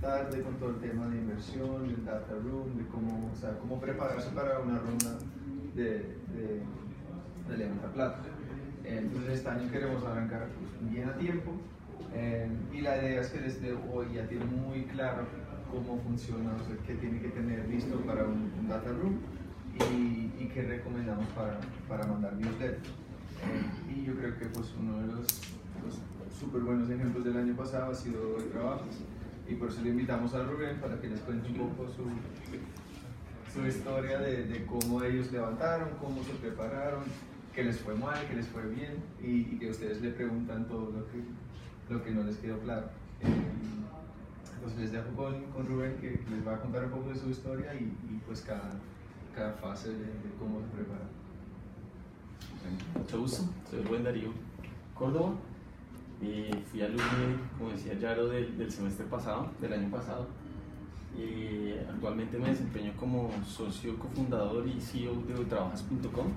tarde con todo el tema de inversión, del data room, de cómo, o sea, cómo prepararse para una ronda de levantar plata. Entonces este año queremos arrancar pues, bien a tiempo y la idea es que desde hoy ya tienen muy claro cómo funciona, o sea, qué tiene que tener listo para un data room y qué recomendamos para mandar newsletters. Y yo creo que pues, uno de los súper buenos ejemplos del año pasado ha sido el trabajo y por eso le invitamos a Rubén para que les cuente un poco su historia de cómo ellos levantaron, cómo se prepararon, qué les fue mal, qué les fue bien y que ustedes le preguntan todo lo que no les quedó claro. Entonces les dejo con Rubén que les va a contar un poco de su historia y pues cada fase de cómo se prepara. Mucho gusto, soy Rubén Darío Córdoba y fui alumno, como decía Yaro, del semestre pasado, del año pasado. Y actualmente me desempeño como socio cofundador y CEO de hoytrabajas.com.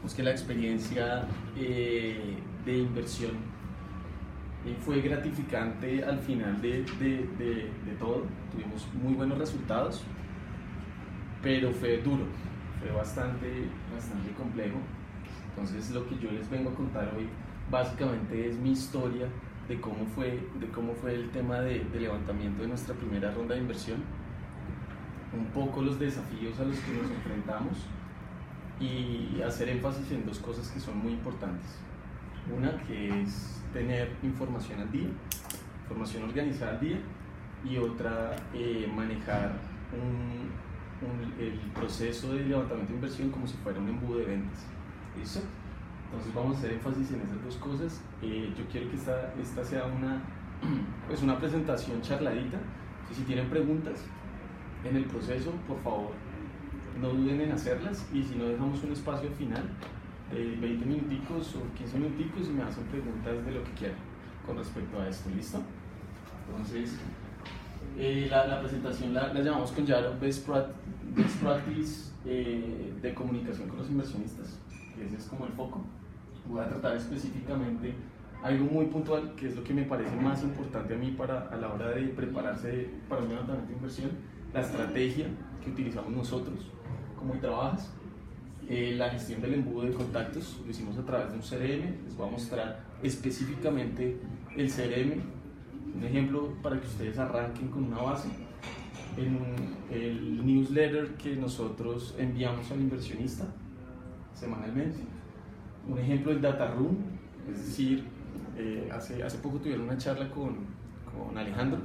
Pues que la experiencia de inversión fue gratificante al final de todo. Tuvimos muy buenos resultados, pero fue duro, fue bastante complejo. Entonces lo que yo les vengo a contar hoy básicamente es mi historia de cómo fue el tema de levantamiento de nuestra primera ronda de inversión, un poco los desafíos a los que nos enfrentamos y hacer énfasis en dos cosas que son muy importantes. Una que es tener información al día, información organizada al día, y otra manejar el proceso de levantamiento de inversión como si fuera un embudo de ventas. ¿Listo? Entonces vamos a hacer énfasis en esas dos cosas. Yo quiero que esta sea una presentación charladita. Entonces, si tienen preguntas en el proceso, por favor, no duden en hacerlas, y si no, dejamos un espacio final de 20 minuticos o 15 minuticos y me hacen preguntas de lo que quieran con respecto a esto. ¿Listo? Entonces, la presentación la llamamos con Yaro Best Practice de comunicación con los inversionistas. Ese es como el foco. Voy a tratar específicamente algo muy puntual, que es lo que me parece más importante a mí a la hora de prepararse para un levantamiento de inversión: la estrategia que utilizamos nosotros como Trabajas, la gestión del embudo de contactos. Lo hicimos a través de un CRM. Les voy a mostrar específicamente el CRM, un ejemplo para que ustedes arranquen con una base. El newsletter que nosotros enviamos al inversionista semanalmente, un ejemplo del data room, es decir, hace poco tuvieron una charla con Alejandro,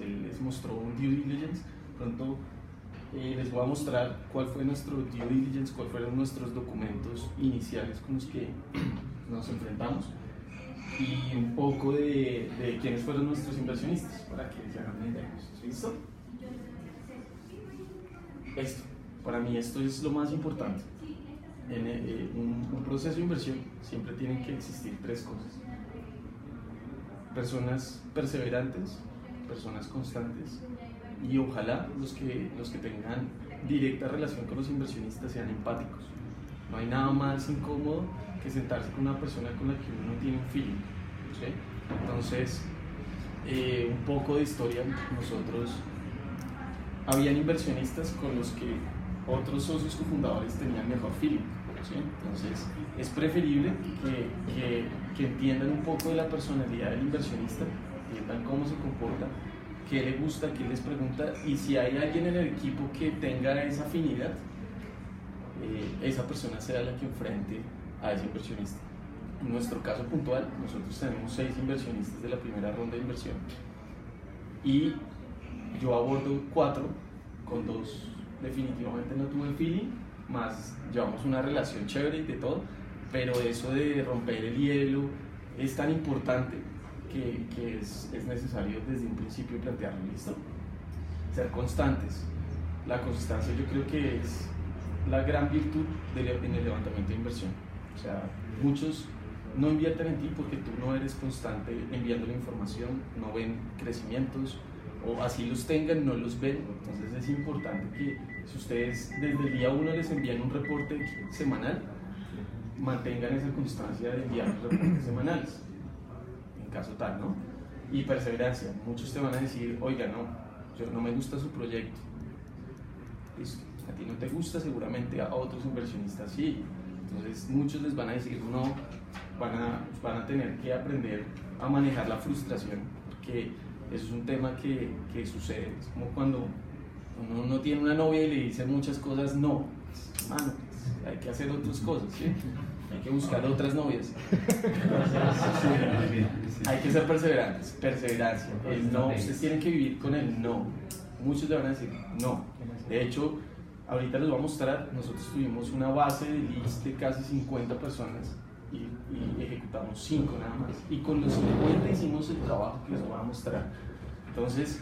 él les mostró un due diligence. Pronto les voy a mostrar cuál fue nuestro due diligence, cuáles fueron nuestros documentos iniciales con los que nos enfrentamos y un poco de quiénes fueron nuestros inversionistas para que se hagan una idea. ¿Listo? Para mí esto es lo más importante. En un proceso de inversión siempre tienen que existir tres cosas: personas perseverantes, personas constantes, y ojalá los que tengan directa relación con los inversionistas sean empáticos. No hay nada más incómodo que sentarse con una persona con la que uno no tiene un feeling, ¿sí? Entonces, un poco de historia. Nosotros, habían inversionistas con los que otros socios cofundadores tenían mejor feeling, ¿sí? Entonces es preferible que entiendan un poco de la personalidad del inversionista, entiendan cómo se comporta, qué le gusta, qué les pregunta, y si hay alguien en el equipo que tenga esa afinidad, esa persona sea la que enfrente a ese inversionista. En nuestro caso puntual, nosotros tenemos 6 inversionistas de la primera ronda de inversión y yo abordo 4, con 2 definitivamente no tuve feeling, más llevamos una relación chévere y de todo, pero eso de romper el hielo es tan importante que es necesario desde un principio plantearlo. ¿Listo? Ser constantes. La constancia yo creo que es la gran virtud en el levantamiento de inversión. O sea, muchos no invierten en ti porque tú no eres constante enviando la información, no ven crecimientos, o así los tengan, no los ven. Entonces es importante que si ustedes desde el día 1 les envían un reporte semanal, mantengan esa constancia de enviar los reportes semanales, en caso tal, ¿no? y perseverancia. Muchos te van a decir, oiga, no, no me gusta su proyecto. Listo, a ti no te gusta, seguramente a otros inversionistas sí. Entonces muchos les van a decir no, van a tener que aprender a manejar la frustración, porque eso es un tema que sucede. Es como cuando uno no tiene una novia y le dice muchas cosas no, mano, hay que hacer otras cosas, ¿sí? Hay que buscar otras novias. Hay que ser perseverantes, perseverancia. El no, ustedes tienen que vivir con el no. Muchos le van a decir no. De hecho, ahorita les voy a mostrar, nosotros tuvimos una base de list de casi 50 personas y ejecutamos 5 nada más. Y con los 50 hicimos el trabajo que les voy a mostrar. Entonces,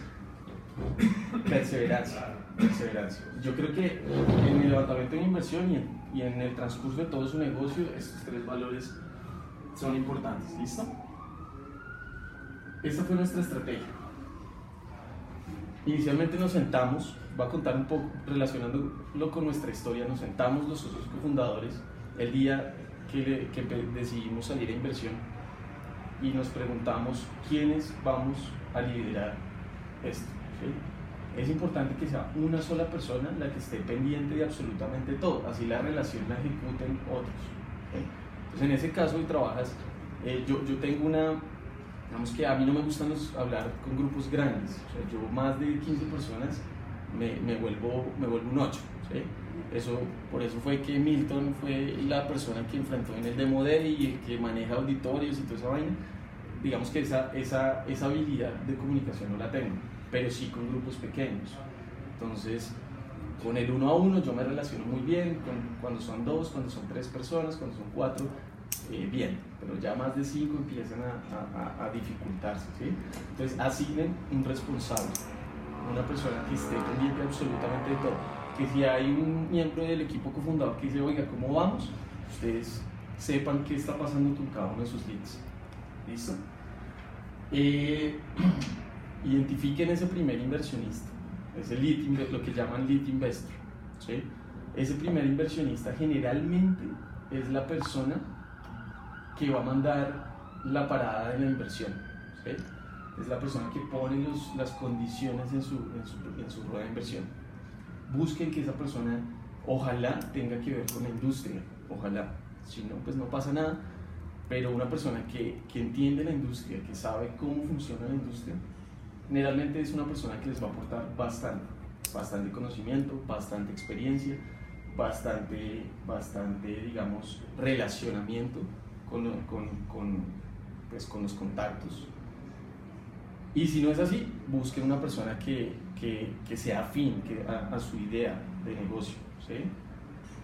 perseverancia. Yo creo que en el levantamiento de inversión y en el transcurso de todo su negocio, estos 3 valores son importantes. ¿Listo? Esta fue nuestra estrategia. Inicialmente nos sentamos, voy a contar un poco relacionándolo con nuestra historia. Nos sentamos los socios cofundadores el día que decidimos salir a inversión y nos preguntamos quiénes vamos a liderar esto, ¿sí? Es importante que sea una sola persona la que esté pendiente de absolutamente todo, así la relación la ejecuten otros, ¿sí? Entonces en ese caso y trabajas, yo tengo digamos que a mí no me gusta hablar con grupos grandes, o sea, yo más de 15 personas me vuelvo un 8, ¿sí? Por eso fue que Milton fue la persona que enfrentó en el Demo Day y que maneja auditorios y toda esa vaina. Digamos que esa habilidad de comunicación no la tengo, pero sí con grupos pequeños. Entonces, con el 1 a 1 yo me relaciono muy bien, cuando son 2, cuando son 3 personas, cuando son 4, bien, pero ya más de 5 empiezan a dificultarse, ¿sí? Entonces, asignen un responsable, una persona que esté pendiente absolutamente de todo. Que si hay un miembro del equipo cofundador que dice, oiga, ¿cómo vamos? Ustedes sepan qué está pasando con cada uno de sus leads. ¿Listo? Identifiquen ese primer inversionista, ese lead, lo que llaman lead investor, ¿sí? Ese primer inversionista generalmente es la persona que va a mandar la parada de la inversión, ¿sí? Es la persona que pone las condiciones en su rueda de inversión. Busquen que esa persona ojalá tenga que ver con la industria, ojalá, si no pues no pasa nada, pero una persona que entiende la industria, que sabe cómo funciona la industria, generalmente es una persona que les va a aportar bastante conocimiento, bastante experiencia, bastante digamos, relacionamiento con los contactos. Y si no es así, busquen una persona que sea afín a su idea de negocio, ¿sí?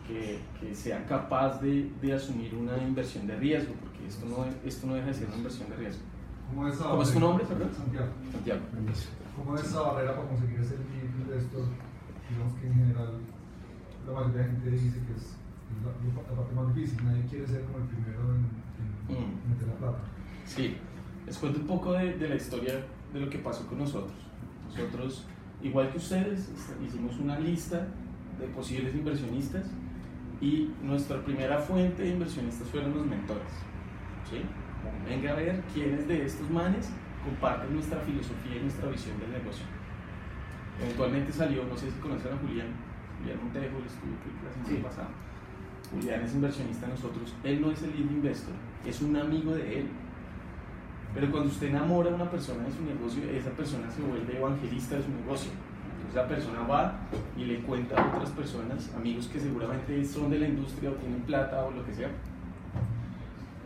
Que sea capaz de asumir una inversión de riesgo, porque esto no deja de ser una inversión de riesgo. ¿Cómo es tu nombre, perdón? Santiago. ¿Cómo es esa barrera para conseguir ese lead investor? Digamos que en general la mayoría de gente dice que es la parte más difícil, nadie quiere ser como el primero en meter la plata. Sí, les cuento un poco de la historia de lo que pasó con nosotros. Nosotros, igual que ustedes, hicimos una lista de posibles inversionistas y nuestra primera fuente de inversionistas fueron los mentores, ¿sí? Venga a ver quiénes de estos manes comparten nuestra filosofía y nuestra visión del negocio. Eventualmente salió, no sé si conocen a Julián Montejo, el estudio que la semana pasada. Julián es inversionista de nosotros, él no es el lead investor, es un amigo de él. Pero cuando usted enamora a una persona de su negocio, esa persona se vuelve evangelista de su negocio. Entonces la persona va y le cuenta a otras personas, amigos que seguramente son de la industria o tienen plata o lo que sea,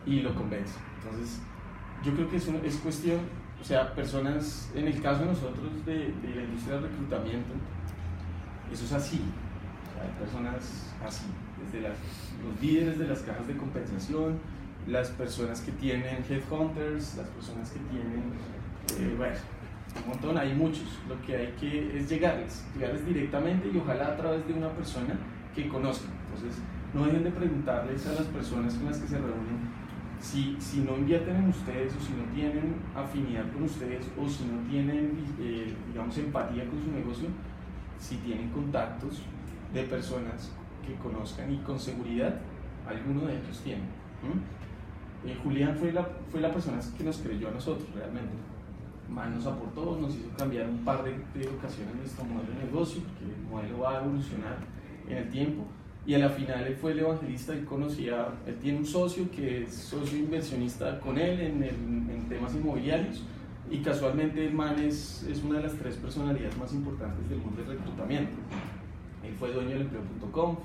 y lo convence. Entonces yo creo que es cuestión, o sea, personas, en el caso de nosotros de la industria del reclutamiento, eso es así. O sea, hay personas así, desde los líderes de las cajas de compensación, las personas que tienen headhunters, las personas que tienen, bueno, un montón, hay muchos. Lo que hay que es llegarles directamente y ojalá a través de una persona que conozcan. Entonces, no dejen de preguntarles a las personas con las que se reúnen si no invierten en ustedes o si no tienen afinidad con ustedes o si no tienen, digamos, empatía con su negocio, si tienen contactos de personas que conozcan y con seguridad alguno de ellos tiene. Julián fue la persona que nos creyó a nosotros realmente. El man nos aportó, nos hizo cambiar un par de ocasiones nuestro modelo de negocio, porque el modelo va a evolucionar en el tiempo. Y a la final él fue el evangelista, él tiene un socio que es socio inversionista con él en temas inmobiliarios, y casualmente el man es una de las 3 personalidades más importantes del mundo del reclutamiento. Él fue dueño del empleo.com,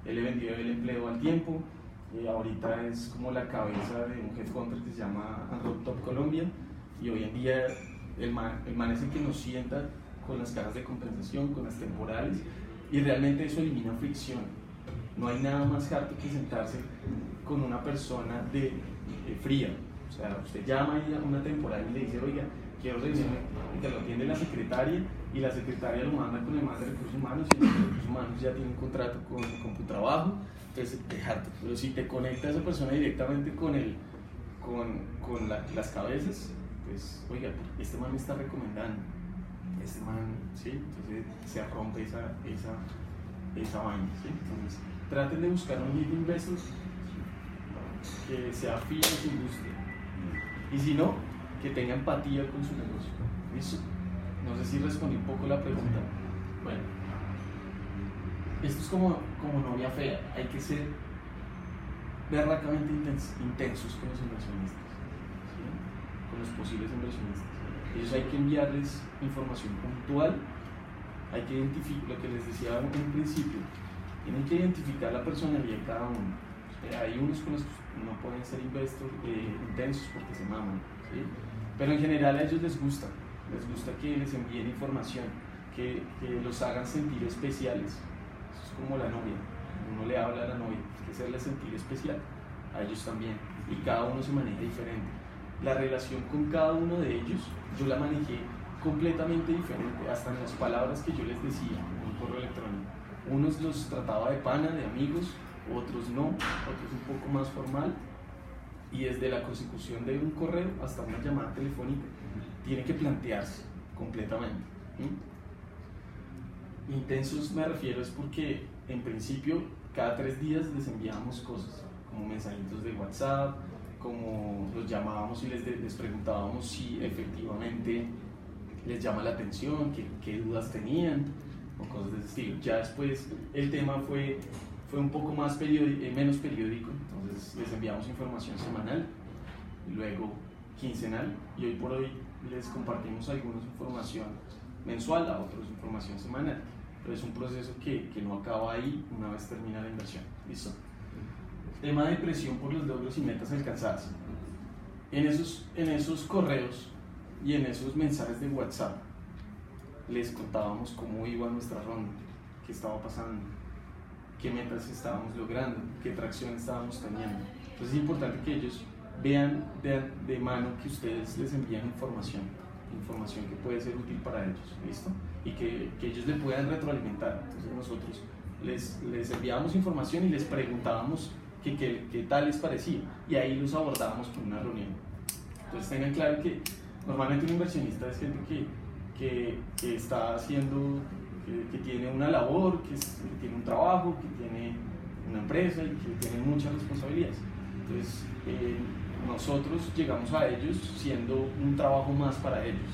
él le vendió el empleo al tiempo, ahorita es como la cabeza de un headhunter que se llama Top Colombia, y hoy en día el man es el que nos sienta con las cajas de compensación, con las temporales, y realmente eso elimina fricción. No hay nada más harto que sentarse con una persona fría. O sea, usted llama a una temporal y le dice, oiga, quiero reunirme, y te lo atiende la secretaria, y la secretaria lo manda con el man de recursos humanos, y los recursos humanos ya tienen un contrato con tu trabajo, entonces es harto. Pero si te conecta a esa persona directamente con las cabezas, pues, oiga, este man me está recomendando, este man, ¿sí? Entonces se rompe esa vaina, ¿sí? Entonces traten de buscar un lead investor que sea afín a su industria, y si no, que tenga empatía con su negocio. ¿Listo? No sé si respondí un poco la pregunta. Bueno, esto es como novia fea, hay que ser berracamente intensos con los inversionistas, ¿sí? Con los posibles inversionistas. Ellos hay que enviarles información puntual, hay que identificar, lo que les decía en un principio, tienen que identificar la personalidad de cada uno. Hay unos con los que no pueden ser intensos porque se maman, ¿sí? Pero en general a ellos les gusta que les envíen información, que los hagan sentir especiales. Eso es como la novia, uno le habla a la novia, hay que hacerle sentir especial, a ellos también, y cada uno se maneja diferente. La relación con cada uno de ellos yo la manejé completamente diferente, hasta en las palabras que yo les decía en un correo electrónico. Unos los trataba de pana, de amigos, otros no, otros un poco más formal, y desde la consecución de un correo hasta una llamada telefónica tiene que plantearse completamente. Intensos me refiero es porque en principio cada 3 días les enviábamos cosas como mensajitos de WhatsApp, como los llamábamos y les preguntábamos si efectivamente les llama la atención, qué dudas tenían o cosas de ese estilo. Ya después el tema fue un poco más menos periódico, entonces les enviamos información semanal, luego quincenal, y hoy por hoy les compartimos algunos información mensual, a otros información semanal, pero es un proceso que no acaba ahí una vez termina la inversión. ¿Listo? Tema de presión por los logros y metas alcanzadas. En esos correos y en esos mensajes de WhatsApp les contábamos cómo iba nuestra ronda, qué estaba pasando, qué metas estábamos logrando, qué tracción estábamos teniendo. Entonces es importante que ellos vean de mano que ustedes les envían información que puede ser útil para ellos, ¿listo? Y que ellos le puedan retroalimentar. Entonces nosotros les enviábamos información y les preguntábamos qué tal les parecía, y ahí los abordábamos con una reunión. Entonces tengan claro que normalmente un inversionista es gente que está haciendo, que tiene una labor, que tiene un trabajo, que tiene una empresa y que tiene muchas responsabilidades. Entonces nosotros llegamos a ellos siendo un trabajo más para ellos.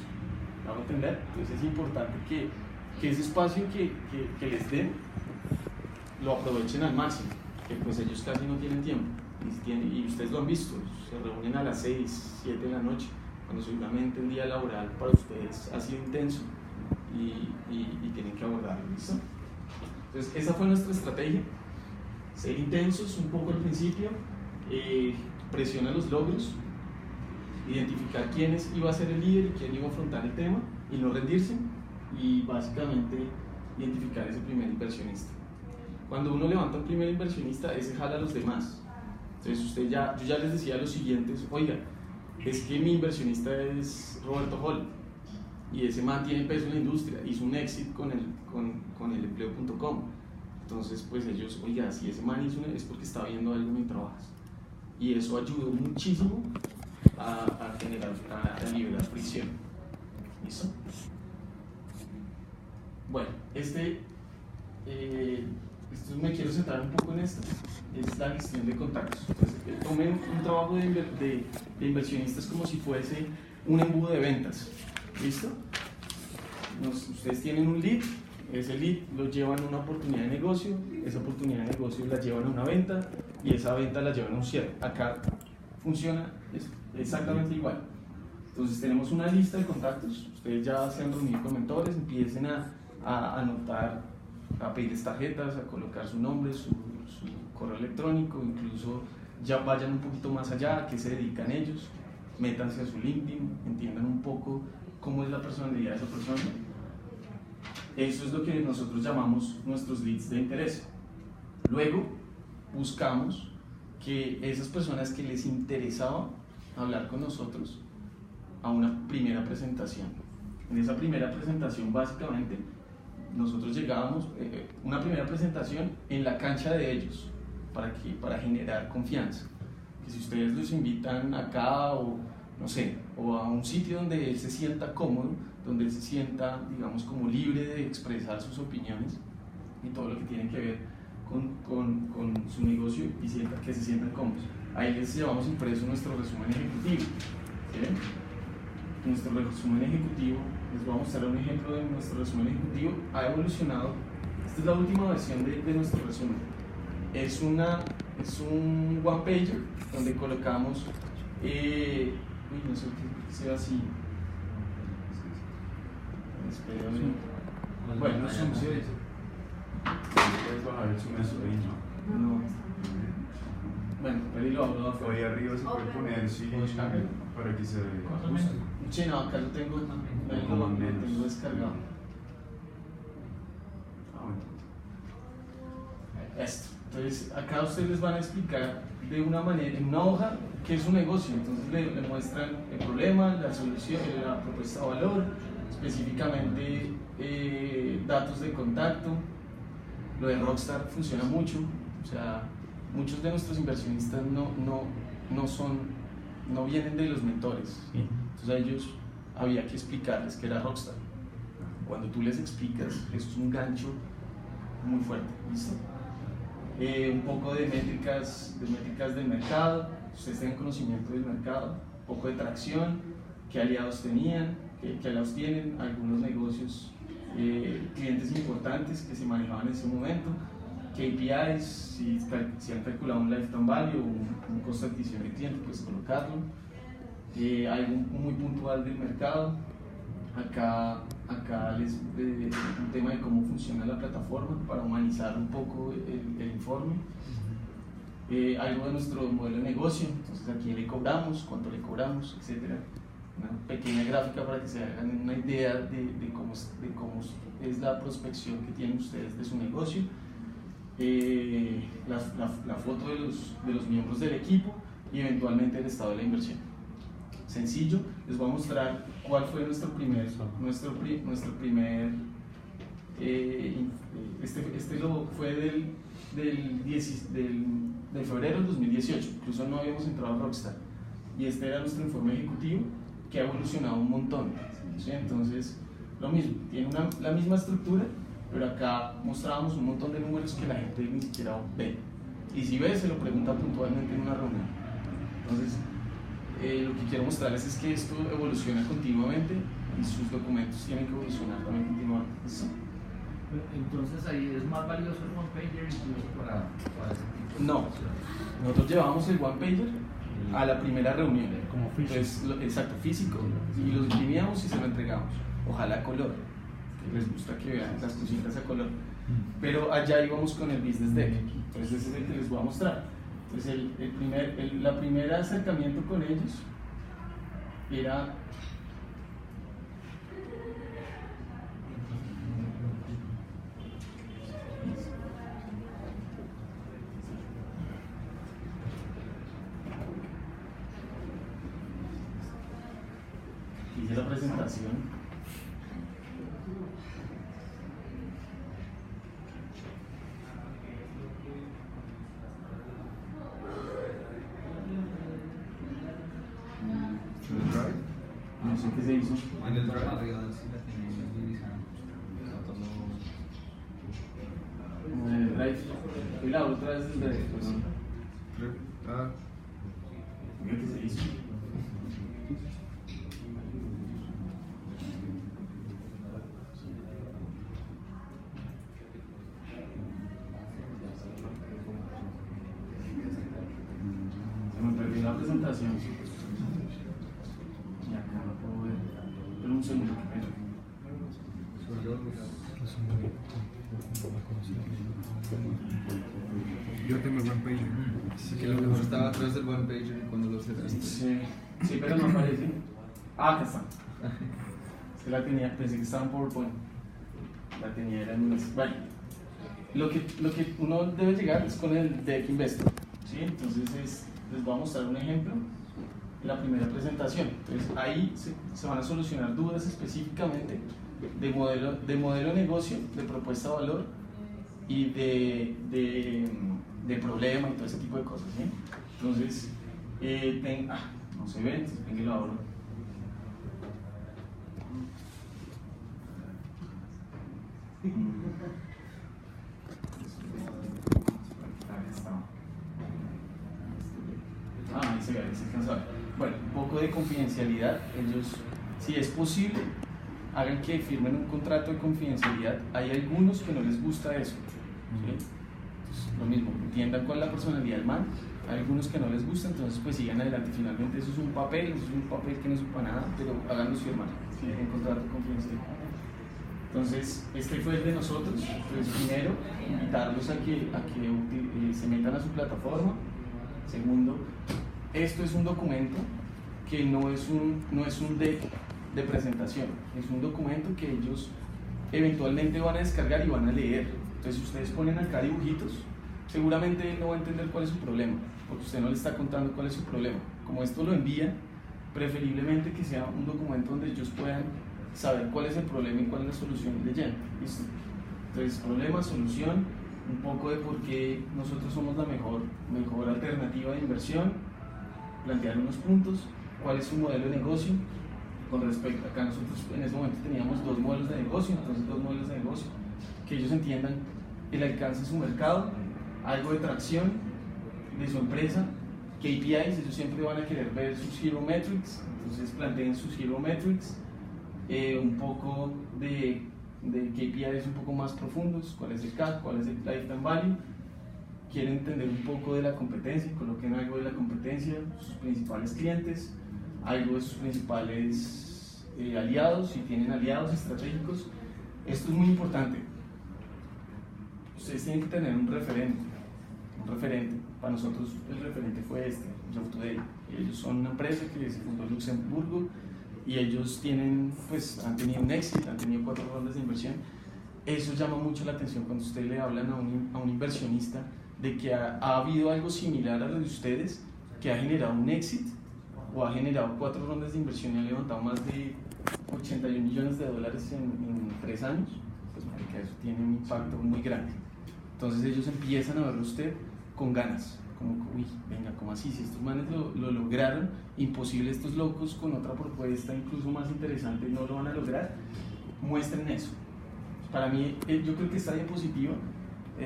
¿Me van a entender? Entonces es importante que ese espacio que les den lo aprovechen al máximo, que pues ellos casi no tienen tiempo, y ustedes lo han visto, se reúnen a las 6, 7 de la noche, cuando seguramente el día laboral para ustedes ha sido intenso y tienen que abordarlo, ¿listo? Entonces esa fue nuestra estrategia, ser intensos un poco al principio, presión a los logros, identificar quién iba a ser el líder y quién iba a afrontar el tema y no rendirse, y básicamente identificar ese primer inversionista. Cuando uno levanta un primer inversionista, ese jala a los demás. Entonces yo ya les decía a los siguientes, oiga, es que mi inversionista es Roberto Hall y ese man tiene peso en la industria, hizo un exit con el empleo.com. Entonces pues ellos, oiga, si ese man hizo es porque está viendo algo en mi trabajo, y eso ayudó muchísimo a liberar fricción. ¿Listo? Bueno, me quiero centrar un poco en esto, es la gestión de contactos. Entonces, tomen un trabajo de inversionistas como si fuese un embudo de ventas. ¿Listo? Ustedes tienen un lead, ese lead lo llevan a una oportunidad de negocio, esa oportunidad de negocio la llevan a una venta y esa venta la llevan a un cierre. Acá funciona exactamente igual. Entonces tenemos una lista de contactos, ustedes ya se han reunido con mentores, empiecen a anotar, a pedirles tarjetas, a colocar su nombre, su correo electrónico, incluso ya vayan un poquito más allá, a qué se dedican ellos, métanse a su LinkedIn, entiendan un poco cómo es la personalidad de esa persona. Eso es lo que nosotros llamamos nuestros leads de interés. Luego buscamos que esas personas que les interesaba hablar con nosotros a una primera presentación. En esa primera presentación básicamente nosotros llegábamos, una primera presentación en la cancha de ellos para generar confianza. Que si ustedes los invitan acá o no sé, o a un sitio donde él se sienta cómodo, donde él se sienta, digamos, como libre de expresar sus opiniones y todo lo que tiene que ver con su negocio y que se sientan cómodos. Ahí les llevamos impreso nuestro resumen ejecutivo. ¿Sí? Nuestro resumen ejecutivo, les voy a mostrar un ejemplo de nuestro resumen ejecutivo, ha evolucionado. Esta es la última versión de nuestro resumen. Es un one pager donde colocamos no sé qué sea así. Espérame. Bueno, no zoom, ¿sí? Puedes bajar el zoom ahí, no. Bueno, pero lo hablo afuera. Ahí arriba se puede poner sí, para que se ajuste. Sí, no, acá lo tengo descargado. Esto. Entonces, acá ustedes les van a explicar de una manera, en una hoja, qué es un negocio. Entonces le muestran el problema, la solución, la propuesta de valor, específicamente datos de contacto. Lo de Rockstar funciona mucho, o sea, muchos de nuestros inversionistas no vienen de los mentores, ¿sí? Entonces a ellos había que explicarles qué era Rockstar. Cuando tú les explicas, eso es un gancho muy fuerte, ¿listo? Un poco de métricas del mercado, ustedes tengan conocimiento del mercado, un poco de tracción, qué aliados tenían, qué aliados tienen, algunos negocios, clientes importantes que se manejaban en ese momento, KPIs, si han calculado un lifetime value o un costo de adquisición de cliente, pues colocarlo, algo muy puntual del mercado. Acá un tema de cómo funciona la plataforma para humanizar un poco el informe. Algo de nuestro modelo de negocio, entonces a quién le cobramos, cuánto le cobramos, etc. Una pequeña gráfica para que se hagan una idea de cómo es la prospección que tienen ustedes de su negocio. La foto de los miembros del equipo y eventualmente el estado de la inversión. Sencillo, les voy a mostrar cuál fue nuestro primer este lo fue de febrero del 2018, incluso no habíamos entrado a Rockstar, y este era nuestro informe ejecutivo que ha evolucionado un montón, ¿sí? Entonces lo mismo, tiene la misma estructura, pero acá mostrábamos un montón de números que la gente ni siquiera ve, y si ve se lo pregunta puntualmente en una reunión. Entonces lo que quiero mostrarles es que esto evoluciona continuamente y sus documentos tienen que evolucionar también continuamente. ¿Listo? Entonces ahí es más valioso el one pager incluso para ese tipo de No, nosotros llevamos el one pager a la primera reunión, como físico. Entonces, exacto, físico, y lo imprimíamos y se lo entregamos, ojalá a color, que les gusta que vean las cositas a color, pero allá íbamos con el business deck, entonces ese es el que les voy a mostrar. Entonces la primera acercamiento con ellos era hice la presentación. No sé qué se hizo. En el drive. En el drive. Y la otra es el drive. Ah, Mira qué se hizo. relación. Y acá no puedo ver. Pero un segundo, qué pena. Yo tengo el OnePager. Sí, que lo mejor estaba atrás del OnePager y cuando lo cerraste. Sí, sí, pero no aparece. Ah, acá está. Es que la tenía, pensé que estaba en PowerPoint. La tenía, era en inglés. Bueno, lo que uno debe llegar es con el Deck Investor. ¿Sí? Entonces les voy a mostrar un ejemplo en la primera presentación. Entonces ahí se van a solucionar dudas específicamente de modelo de negocio, de propuesta de valor y de problema y todo ese tipo de cosas. ¿Sí? Entonces, no se ve, entonces ven que lo abro. Ahí se ve, ahí se alcanza a ver. Bueno, un poco de confidencialidad. Ellos, si es posible, hagan que firmen un contrato de confidencialidad. Hay algunos que no les gusta eso. ¿Sí? Entonces, lo mismo, entiendan cuál es la personalidad del man. Hay algunos que no les gusta, entonces pues sigan adelante. Finalmente eso es un papel que no supa nada, pero háganlos firmar. ¿Sí? Un contrato de confidencialidad. Entonces, este fue el de nosotros. Entonces, primero, invitarlos a que se metan a su plataforma. Segundo, esto es un documento que no es un deck de presentación, es un documento que ellos eventualmente van a descargar y van a leer. Entonces, si ustedes ponen acá dibujitos, seguramente él no va a entender cuál es su problema, porque usted no le está contando cuál es su problema. Como esto lo envía, preferiblemente que sea un documento donde ellos puedan saber cuál es el problema y cuál es la solución leyendo. ¿Listo? Entonces, problema, solución, un poco de por qué nosotros somos la mejor alternativa de inversión, plantear unos puntos, cuál es su modelo de negocio. Con respecto, acá nosotros en ese momento teníamos 2 modelos de negocio, entonces 2 modelos de negocio, que ellos entiendan el alcance de su mercado, algo de tracción de su empresa, KPIs, ellos siempre van a querer ver sus Hero Metrics, entonces planteen sus Hero Metrics, un poco de KPIs un poco más profundos, cuál es el CAC, cuál es el Lifetime Value, quieren entender un poco de la competencia, coloquen algo de la competencia, sus principales clientes, algo de sus principales aliados, si tienen aliados estratégicos. Esto es muy importante. Ustedes tienen que tener un referente. Para nosotros el referente fue este, Job Today. Ellos son una empresa que se fundó en Luxemburgo y ellos han tenido un éxito, han tenido 4 rondas de inversión. Eso llama mucho la atención cuando ustedes le hablan a un inversionista de que ha habido algo similar a lo de ustedes, que ha generado un éxito o ha generado 4 rondas de inversión y ha levantado más de 81 millones de dólares en 3 años, pues marica, eso tiene un impacto muy grande. Entonces ellos empiezan a verlo a usted con ganas, como, uy, venga, ¿cómo así? Si estos manes lo lograron, imposible estos locos con otra propuesta incluso más interesante no lo van a lograr, muestren eso. Para mí, yo creo que esta diapositiva,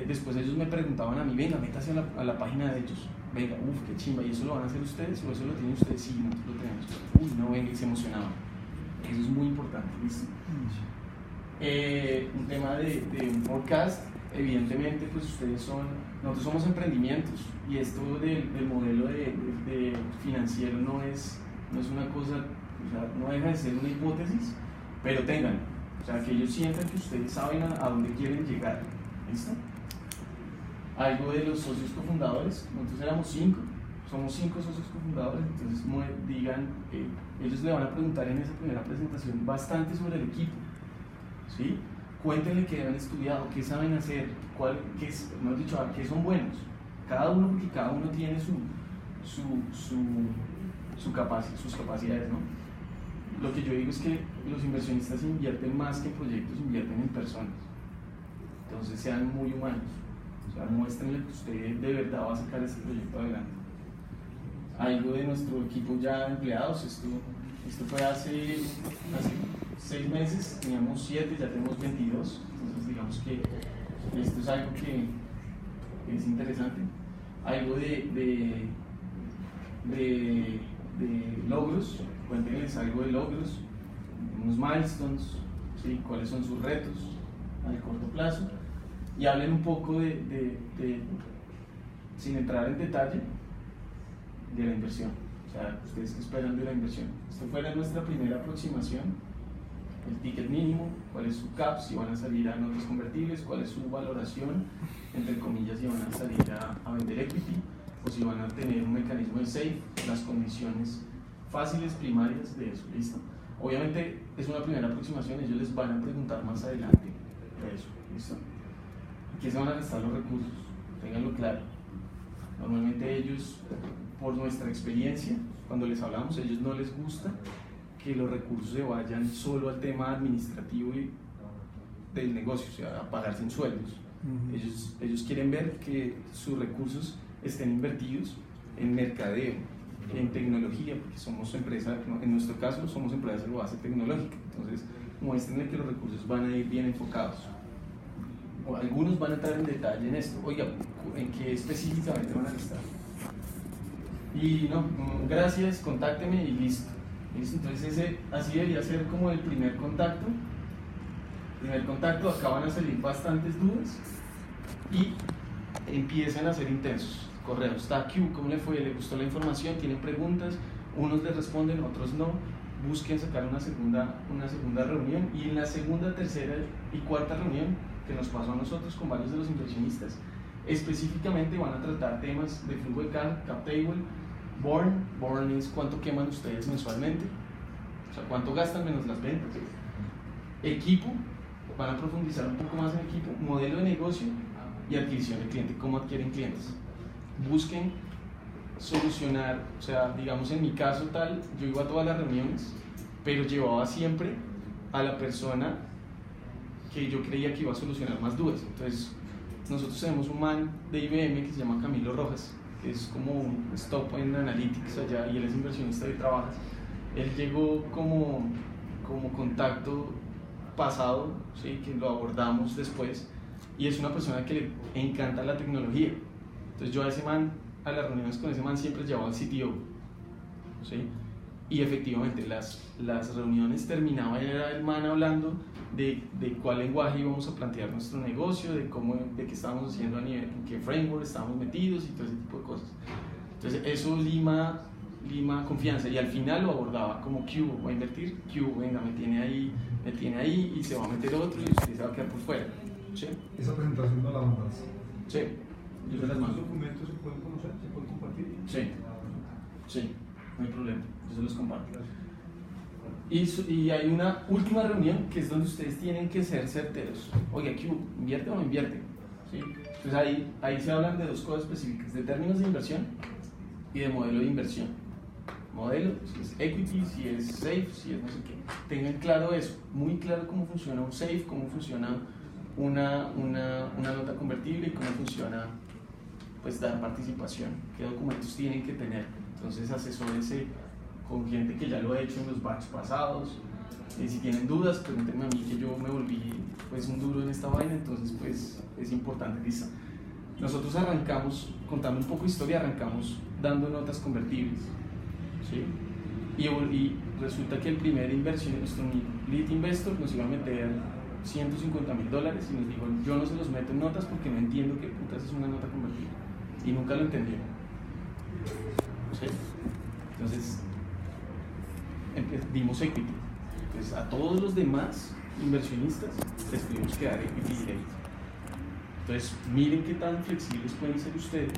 después ellos me preguntaban a mí, venga, métase a la página de ellos, venga, uff, qué chimba, ¿y eso lo van a hacer ustedes o eso lo tienen ustedes? Sí, nosotros lo tenemos. Uy, no, venga, y se emocionaban. Eso es muy importante, ¿listo? Un tema de un podcast, evidentemente, pues nosotros somos emprendimientos y esto del modelo de financiero no es una cosa, o sea, no deja de ser una hipótesis, pero tengan, o sea, que ellos sientan que ustedes saben a dónde quieren llegar, ¿listo? Algo de los socios cofundadores, nosotros éramos 5, somos 5 socios cofundadores, entonces digan, ellos le van a preguntar en esa primera presentación bastante sobre el equipo, ¿sí? Cuéntenle qué han estudiado, qué saben hacer, qué son buenos, cada uno, porque cada uno tiene sus capacidades, ¿no? Lo que yo digo es que los inversionistas invierten más que en proyectos, invierten en personas, entonces sean muy humanos. O sea, muéstrenle que usted de verdad va a sacar este proyecto adelante. Algo de nuestro equipo ya de empleados, esto fue hace 6 meses, teníamos 7, ya tenemos 22, entonces digamos que esto es algo que es interesante. Algo de logros, cuéntenles algo de logros, unos milestones, ¿sí? Cuáles son sus retos a corto plazo. Y hablen un poco sin entrar en detalle, de la inversión. O sea, ¿ustedes qué esperan de la inversión? Esta fuera nuestra primera aproximación, el ticket mínimo, cuál es su cap, si van a salir a notas convertibles, cuál es su valoración, entre comillas, si van a salir a vender equity, o si van a tener un mecanismo de safe, las condiciones fáciles, primarias de eso, ¿listo? Obviamente es una primera aproximación, ellos les van a preguntar más adelante de eso, ¿listo? ¿En qué se van a gastar los recursos? Ténganlo claro. Normalmente ellos, por nuestra experiencia, cuando les hablamos, a ellos no les gusta que los recursos se vayan solo al tema administrativo y del negocio, o sea, a pagar sin sueldos. Ellos quieren ver que sus recursos estén invertidos en mercadeo, en tecnología, porque somos empresa, en nuestro caso somos empresa de base tecnológica, entonces muéstrenle que los recursos van a ir bien enfocados. O algunos van a entrar en detalle en esto, oiga, ¿en qué específicamente van a gastar? Y no, gracias, contácteme y listo. Entonces así debería ser como el primer contacto. Acá van a salir bastantes dudas y empiezan a ser intensos. Correo, está Q, ¿cómo le fue? ¿Le gustó la información? ¿Tienen preguntas? Unos le responden, otros no. Busquen sacar una segunda reunión, y en la segunda, tercera y cuarta reunión que nos pasó a nosotros con varios de los inversionistas, específicamente van a tratar temas de flujo de caja, cap table, burn es cuánto queman ustedes mensualmente, o sea, cuánto gastan menos las ventas, equipo, van a profundizar un poco más en equipo, modelo de negocio y adquisición de cliente, cómo adquieren clientes. Busquen solucionar, o sea, digamos en mi caso tal, yo iba a todas las reuniones, pero llevaba siempre a la persona que yo creía que iba a solucionar más dudas. Entonces, nosotros tenemos un man de IBM que se llama Camilo Rojas, que es como un stop en Analytics allá, y él es inversionista de Trabajas. Él llegó como contacto pasado, ¿sí? Que lo abordamos después, y es una persona que le encanta la tecnología. Entonces yo a las reuniones con ese man siempre llevaba al CTO, ¿sí? Y efectivamente las reuniones terminaban, era el man hablando de cuál lenguaje íbamos a plantear nuestro negocio, de qué estábamos haciendo a nivel, en qué framework estábamos metidos y todo ese tipo de cosas. Entonces eso lima confianza, y al final lo abordaba como Q, voy a invertir, Q, venga, me tiene ahí y se va a meter otro y usted se va a quedar por fuera, ¿sí? Esa presentación no la mandas. Sí. Yo se las mando. ¿Los documentos se pueden conocer? ¿Se pueden compartir? Sí, no hay problema, yo se los comparto. Y hay una última reunión que es donde ustedes tienen que ser certeros. Oiga, ¿qué invierte o no invierte? ¿Sí? Entonces ahí se hablan de dos cosas específicas, de términos de inversión y de modelo de inversión. Modelo, si es equity, si es safe, si es no sé qué. Tengan claro eso, muy claro cómo funciona un safe, cómo funciona una nota convertible y cómo funciona, pues, dar participación, qué documentos tienen que tener. Entonces asesórense con gente que ya lo ha hecho en los batches pasados. Si tienen dudas, pregúntenme a mí, que yo me volví, pues, un duro en esta vaina, entonces pues es importante. ¿Listo? Nosotros arrancamos, contando un poco de historia, arrancamos dando notas convertibles, ¿sí? Y resulta que el primer inversión, nuestro lead investor, nos iba a meter $150,000 y nos dijo: yo no se los meto en notas porque no entiendo qué putas es una nota convertible, y nunca lo entendió, ¿sí? Entonces dimos equity. Entonces a todos los demás inversionistas les tuvimos que dar equity directo. Entonces miren qué tan flexibles pueden ser ustedes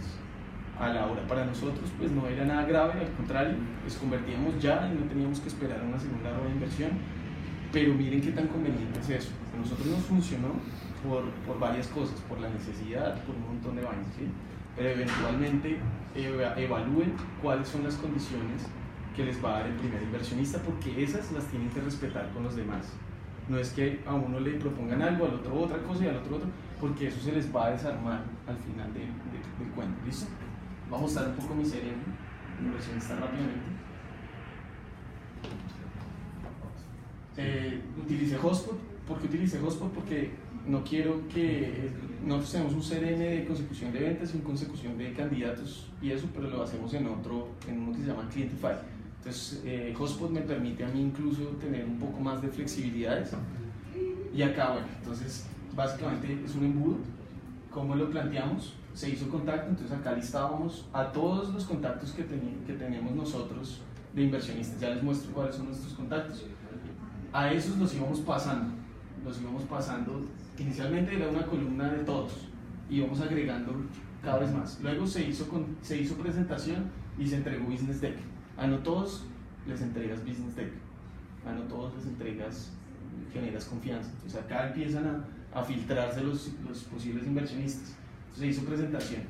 a la hora. Para nosotros pues no era nada grave, al contrario, les convertíamos ya y no teníamos que esperar una segunda ronda de inversión. Pero miren qué tan conveniente es eso. A nosotros nos funcionó por varias cosas, por la necesidad, por un montón de vainas, ¿sí? Pero eventualmente evalúen cuáles son las condiciones que les va a dar el primer inversionista, porque esas las tienen que respetar con los demás. No es que a uno le propongan algo, al otro otra cosa y al otro, porque eso se les va a desarmar al final del cuento. ¿Listo? Vamos a mostrar un poco mi serie inversionista rápidamente. Utilicé Hotspot. ¿Por qué utilicé Hotspot? Porque no quiero que... Nosotros tenemos un CRM de consecución de ventas y un consecución de candidatos y eso, pero lo hacemos en uno que se llama Clientify. Entonces Hotspot me permite a mí incluso tener un poco más de flexibilidades. Y acá, bueno, entonces básicamente es un embudo. ¿Cómo lo planteamos? se hizo contacto, entonces acá listábamos a todos los contactos que tenemos nosotros de inversionistas. Ya les muestro cuáles son nuestros contactos. A esos los íbamos pasando. Inicialmente era una columna de todos, íbamos agregando cada vez más. Luego se hizo presentación y se entregó Business Deck. A no todos les entregas Business Deck, a no todos les generas confianza. Entonces acá empiezan a filtrarse los posibles inversionistas. Entonces se hizo presentación.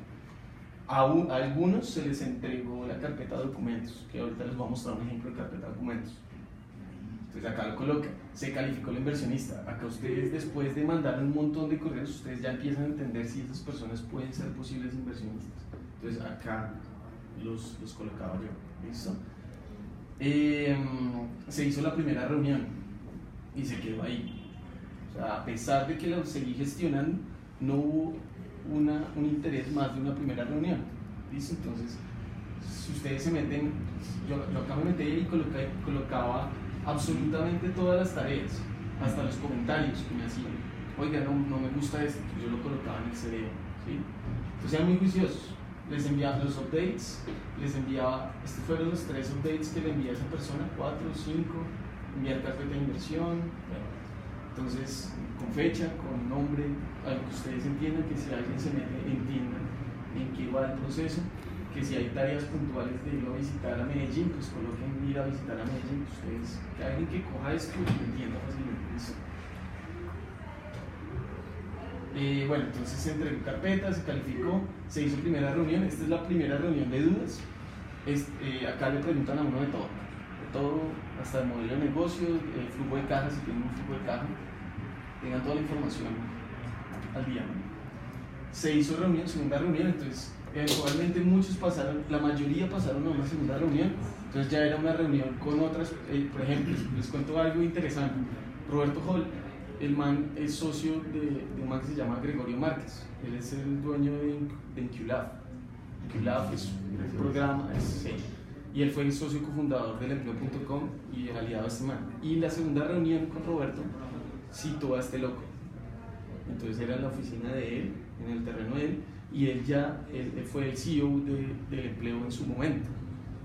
A algunos se les entregó la carpeta de documentos, que ahorita les voy a mostrar un ejemplo de carpeta de documentos. Entonces acá lo coloca, se calificó el inversionista. Acá ustedes, después de mandar un montón de correos, ustedes ya empiezan a entender si esas personas pueden ser posibles inversionistas. Entonces acá los colocaba yo. ¿Listo? Se hizo la primera reunión y se quedó ahí. O sea, a pesar de que lo seguí gestionando, no hubo un interés más de una primera reunión. ¿Listo? Entonces, si ustedes se meten, yo acá me metí y colocaba absolutamente todas las tareas, hasta los comentarios que me hacían. Oiga, no me gusta esto, yo lo colocaba en el cerebro. ¿Sí? Entonces eran muy juiciosos. Les enviaba los updates, estos fueron los 3 updates que le envié a esa persona, 4 o 5, enviar carpeta de inversión. Entonces, con fecha, con nombre, algo que ustedes entiendan, que si alguien se mete, entiendan en qué va el proceso, que si hay tareas puntuales de ir a visitar a Medellín, pues coloquen ir a visitar a Medellín, ustedes, que alguien que coja esto y lo entienda fácilmente. Bueno, entonces se entregó carpeta, se calificó, se hizo primera reunión. Esta es la primera reunión de dudas. Acá le preguntan a uno de todo, hasta el modelo de negocio, el flujo de caja, si tienen un flujo de caja, tengan toda la información al día. Se hizo segunda reunión, entonces eventualmente la mayoría pasaron a una segunda reunión. Entonces ya era una reunión con otras, por ejemplo, les cuento algo interesante. Roberto Hall, el man es socio de un man que se llama Gregorio Márquez. Él es el dueño de Inculab. Inculab es un programa, y él fue el socio cofundador del empleo.com y aliado a este man. Y la segunda reunión con Roberto citó a este loco. Entonces era en la oficina de él, en el terreno de él, y él fue el CEO del empleo en su momento.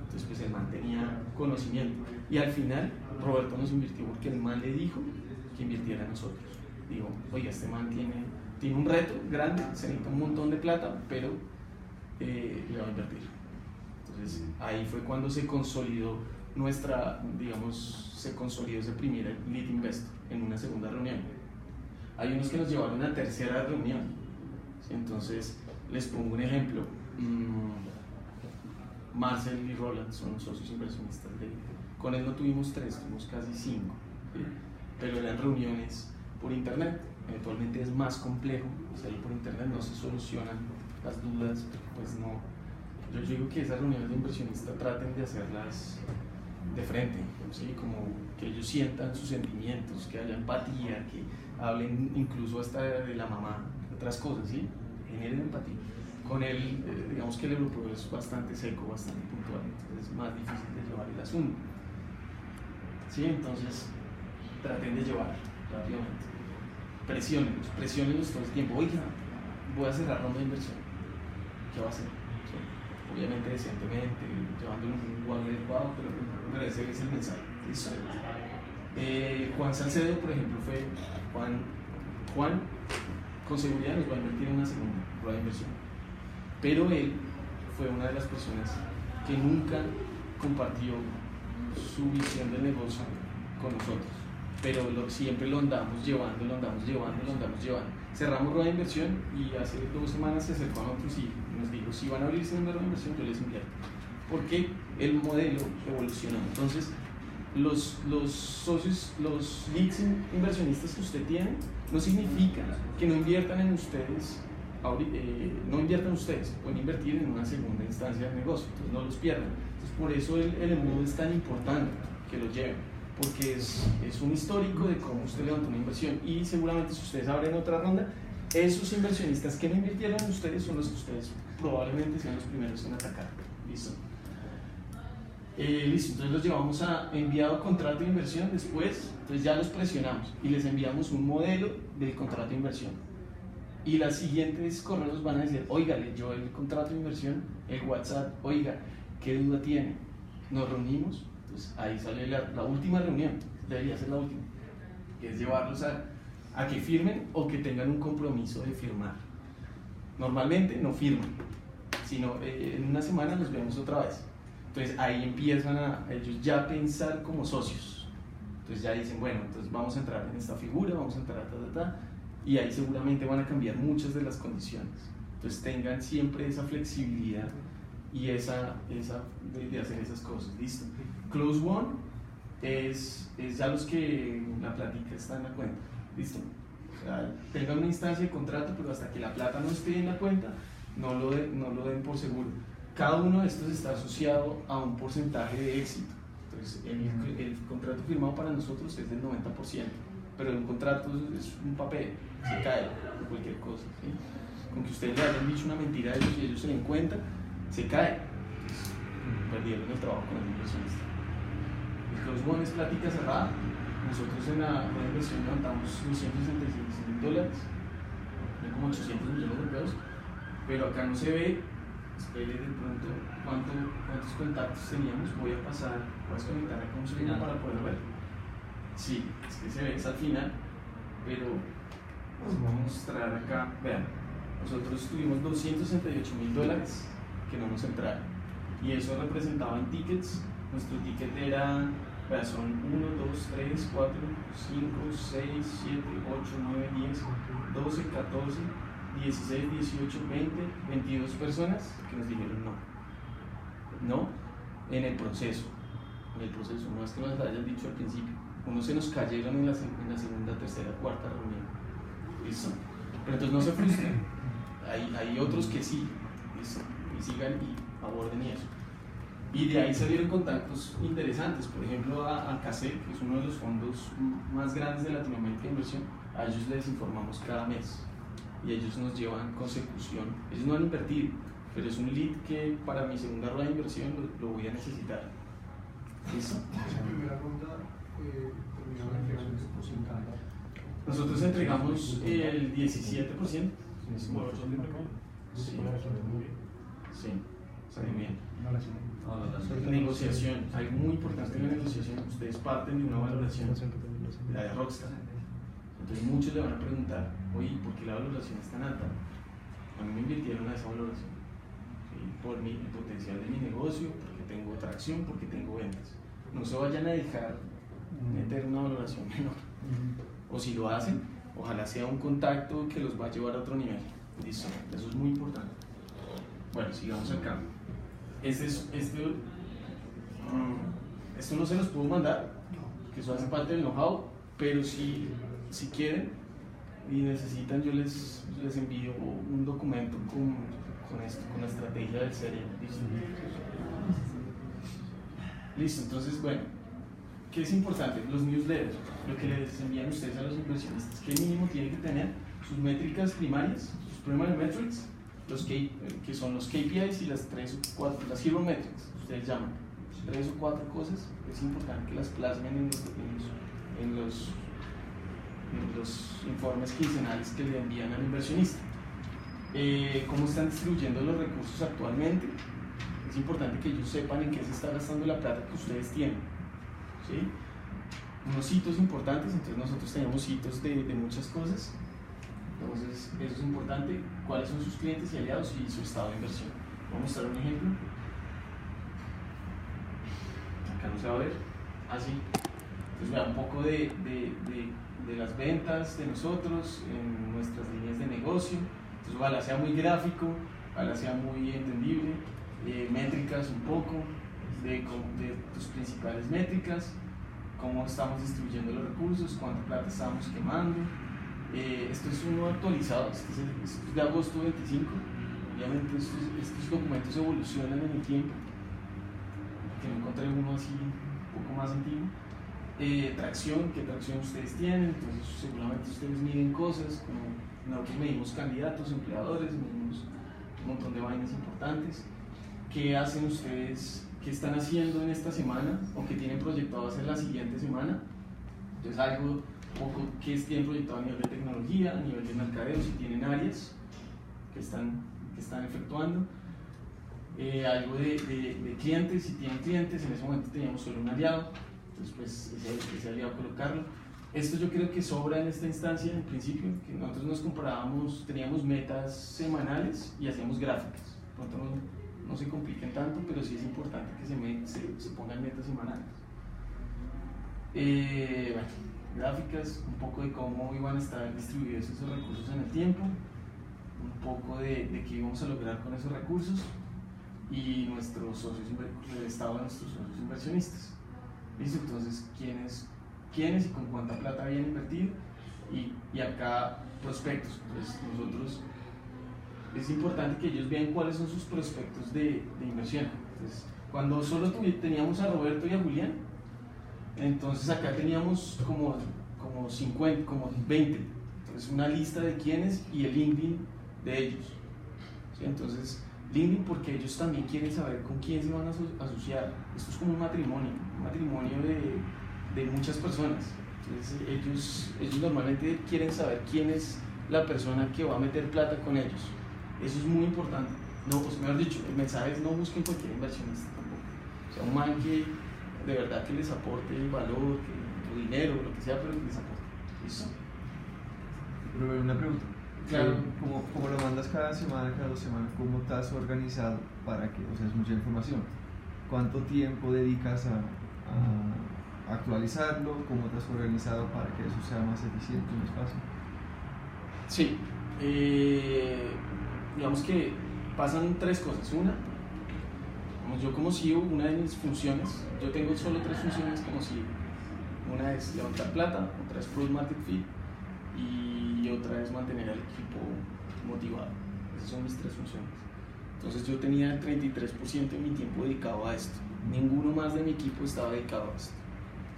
Entonces pues el man tenía conocimiento. Y al final Roberto nos invirtió porque el man le dijo que invirtiera en nosotros. Digo, oye, este man tiene un reto grande, se necesita un montón de plata, pero le va a invertir. Entonces ahí fue cuando se consolidó ese primer lead investor en una segunda reunión. Hay unos que nos llevaron a una tercera reunión. ¿Sí? Entonces les pongo un ejemplo. Marcel y Roland son los socios inversionistas con él no tuvimos 3, tuvimos casi 5. ¿Sí? Pero eran reuniones por internet. Eventualmente es más complejo, salir por internet no se solucionan las dudas, pues no. Yo digo que esas reuniones de inversionistas traten de hacerlas de frente, ¿sí? Como que ellos sientan sus sentimientos, que haya empatía, que hablen incluso hasta de la mamá, de otras cosas, ¿sí? Generen empatía. Con él, digamos que el europeo es bastante seco, bastante puntual, entonces es más difícil de llevar el asunto. ¿Sí? Entonces, traten de llevar rápidamente. Presionenlos todo el tiempo. Oiga, voy a cerrar ronda de inversión. ¿Qué va a hacer? ¿Sí? Obviamente decentemente, llevándolo un lugar adecuado, pero ese es el mensaje. ¿Listo? Juan Salcedo, por ejemplo, fue Juan con seguridad nos va a invertir en una segunda rueda de inversión. Pero él fue una de las personas que nunca compartió su visión del negocio con nosotros. Pero siempre lo andamos llevando. Cerramos rueda de inversión y hace 2 semanas se acercó a nosotros y nos dijo, si van a abrir segunda rueda de inversión, yo les invierto. Porque el modelo evolucionó. Entonces, los socios, los leads inversionistas que usted tiene, no significa que no inviertan en ustedes, pueden invertir en una segunda instancia de negocio, entonces no los pierdan. Entonces, por eso el embudo es tan importante que lo lleven, porque es un histórico de cómo usted levantó una inversión y seguramente si ustedes abren otra ronda, esos inversionistas que no invirtieron en ustedes son los que ustedes probablemente sean los primeros en atacar. ¿Listo? Listo, entonces los llevamos a enviado contrato de inversión, después entonces ya los presionamos y les enviamos un modelo del contrato de inversión. Y las siguientes correos nos van a decir, oiga, leyó el contrato de inversión, el WhatsApp, oiga, ¿qué duda tiene? Nos reunimos, pues ahí sale la última reunión, debería ser la última, que es llevarlos a que firmen o que tengan un compromiso de firmar. Normalmente no firman, sino en una semana nos vemos otra vez. Entonces ahí empiezan a ellos ya a pensar como socios. Entonces ya dicen, bueno, entonces vamos a entrar en esta figura, vamos a entrar y ahí seguramente van a cambiar muchas de las condiciones. Entonces tengan siempre esa flexibilidad y de hacer esas cosas. ¿Listo? Close one es ya los que la plática está en la cuenta. ¿Listo? O sea, tengan una instancia de contrato, pero hasta que la plata no esté en la cuenta, no lo den por seguro. Cada uno de estos está asociado a un porcentaje de éxito. Entonces, el contrato firmado para nosotros es del 90%, pero un contrato es un papel, se cae por cualquier cosa. ¿Sí? Con que ustedes le hayan dicho una mentira a ellos y ellos se den cuenta, se cae. Entonces, perdieron el trabajo con el inversionista. El close one es plática cerrada. Nosotros en la inversión levantamos $266,000, hay como 800 millones de pesos, pero acá no se ve. Espere de pronto cuántos contactos teníamos. Voy a desconectar acá un segundo para poder ver. Sí, es que se ve, es al final, pero os voy a mostrar acá. Vean, nosotros tuvimos $268,000 que no nos entraron, y eso representaba en tickets. Nuestro ticket era, son 1, 2, 3, 4, 5, 6, 7, 8, 9, 10, 12, 14, 16, 18, 20, 22 personas que nos dijeron no en el proceso, no es que nos hayan dicho al principio. Unos se nos cayeron en la segunda, tercera, cuarta reunión. ¿Listo? Pero entonces no se frustren, hay otros que sí, ¿listo? Y sigan y aborden eso. Y de ahí salieron contactos interesantes, por ejemplo a CACE, que es uno de los fondos más grandes de Latinoamérica de inversión. A ellos les informamos cada mes y ellos nos llevan consecución. Ellos no han invertido, pero es un lead que para mi segunda rueda de inversión lo voy a necesitar. ¿Listo? La primera ronda nosotros entregamos el 17%. Sí, salió bien. Negociación, algo muy importante en la negociación. Ustedes parten de una valoración, la de Rockstar. Entonces muchos le van a preguntar, oye, ¿por qué la valoración es tan alta? A mí me invirtieron a esa valoración, ¿sí? Por el potencial de mi negocio, porque tengo tracción, porque tengo ventas. No se vayan a dejar meter una valoración menor. O si lo hacen, ojalá sea un contacto que los va a llevar a otro nivel. Listo, eso es muy importante. Bueno, sigamos acá. Esto no se los puedo mandar, que eso hace parte del know-how, pero si quieren y necesitan, yo les envío un documento con esto, con la estrategia del serie. Listo, entonces, bueno, ¿qué es importante? Los newsletters, lo que les envían ustedes a los inversionistas. ¿Qué mínimo tienen que tener? Sus métricas primarias, sus primary metrics, que son los KPIs y las 3 o 4, las hero metrics, ustedes llaman. 3 o 4 cosas, es importante que las plasmen en los informes quincenales que le envían al inversionista. ¿Cómo están distribuyendo los recursos actualmente? Es importante que ellos sepan en qué se está gastando la plata que ustedes tienen, ¿sí? Unos hitos importantes, entonces nosotros tenemos hitos de muchas cosas, entonces eso es importante. ¿Cuáles son sus clientes y aliados y su estado de inversión? Voy a mostrar un ejemplo. Acá no se va a ver, así. Entonces vea un poco de las ventas de nosotros en nuestras líneas de negocio. Entonces ojalá sea muy gráfico, ojalá sea muy entendible. Métricas un poco de tus principales métricas, cómo estamos distribuyendo los recursos, cuánta plata estamos quemando. Esto es uno actualizado, esto es de agosto 25. Obviamente estos documentos evolucionan en el tiempo, que no encontré uno así un poco más antiguo. Tracción, qué tracción ustedes tienen, entonces seguramente ustedes miden cosas, como nosotros medimos candidatos, empleadores, medimos un montón de vainas importantes. ¿Qué hacen ustedes? ¿Qué están haciendo en esta semana? ¿O qué tienen proyectado hacer la siguiente semana? Entonces algo un poco qué tienen proyectado a nivel de tecnología, a nivel de mercadeo, si tienen áreas que están efectuando. Algo de clientes, si tienen clientes. En ese momento teníamos solo un aliado, entonces pues ese aliado colocarlo. Esto yo creo que sobra en esta instancia, en principio, que nosotros nos comparábamos, teníamos metas semanales y hacíamos gráficas. Pronto no se compliquen tanto, pero sí es importante que se pongan metas semanales. Bueno, gráficas, un poco de cómo iban a estar distribuidos esos recursos en el tiempo, un poco de qué íbamos a lograr con esos recursos y nuestros socios, el estado de nuestros socios inversionistas. ¿Listo? Entonces, ¿quiénes y con cuánta plata habían invertido? Y acá, prospectos. Entonces, nosotros, es importante que ellos vean cuáles son sus prospectos de inversión. Entonces, cuando solo teníamos a Roberto y a Julián, entonces acá teníamos como 50, como 20. Entonces, una lista de quiénes y el LinkedIn de ellos. ¿Sí? Entonces, LinkedIn porque ellos también quieren saber con quién se van a asociar. Esto es como un matrimonio de muchas personas. Entonces, ellos normalmente quieren saber quién es la persona que va a meter plata con ellos. Eso es muy importante. No, pues mejor dicho, el mensaje es no busquen cualquier inversionista tampoco. O sea, un man que de verdad que les aporte el valor, o dinero, lo que sea, pero que les aporte. ¿Listo? Pero una pregunta. Claro. Como lo mandas cada semana, cada 2 semanas, ¿cómo estás organizado para que, o sea, es mucha información? ¿Cuánto tiempo dedicas a actualizarlo? ¿Cómo te has organizado para que eso sea más eficiente y más fácil? Sí, digamos que pasan 3 cosas. Una, yo como CEO, una de mis funciones, yo tengo solo 3 funciones como CEO. Una es levantar plata, otra es product market fit y otra es mantener al equipo motivado. Esas son mis 3 funciones. Entonces yo tenía el 33% de mi tiempo dedicado a esto. Ninguno más de mi equipo estaba dedicado a esto.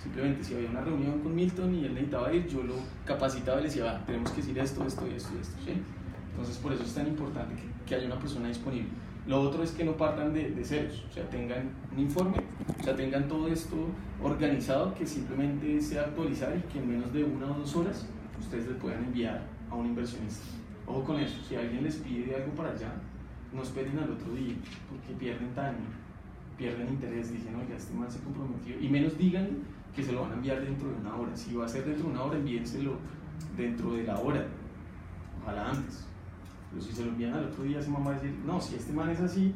Simplemente si había una reunión con Milton y él necesitaba ir, yo lo capacitaba y le decía, tenemos que decir esto, ¿sí? Entonces por eso es tan importante que haya una persona disponible. Lo otro es que no partan de ceros, o sea, tengan un informe, o sea, tengan todo esto organizado, que simplemente sea actualizar y que en menos de 1 o 2 horas ustedes le puedan enviar a un inversionista. Ojo con eso, si alguien les pide algo para allá, no esperen al otro día, porque pierden timing, pierden interés, dicen, oiga, este man se comprometió, y menos digan que se lo van a enviar dentro de 1 hora. Si va a ser dentro de 1 hora, envíenselo dentro de la hora, ojalá antes. Pero si se lo envían al otro día, ese man va a decir, no, si este man es así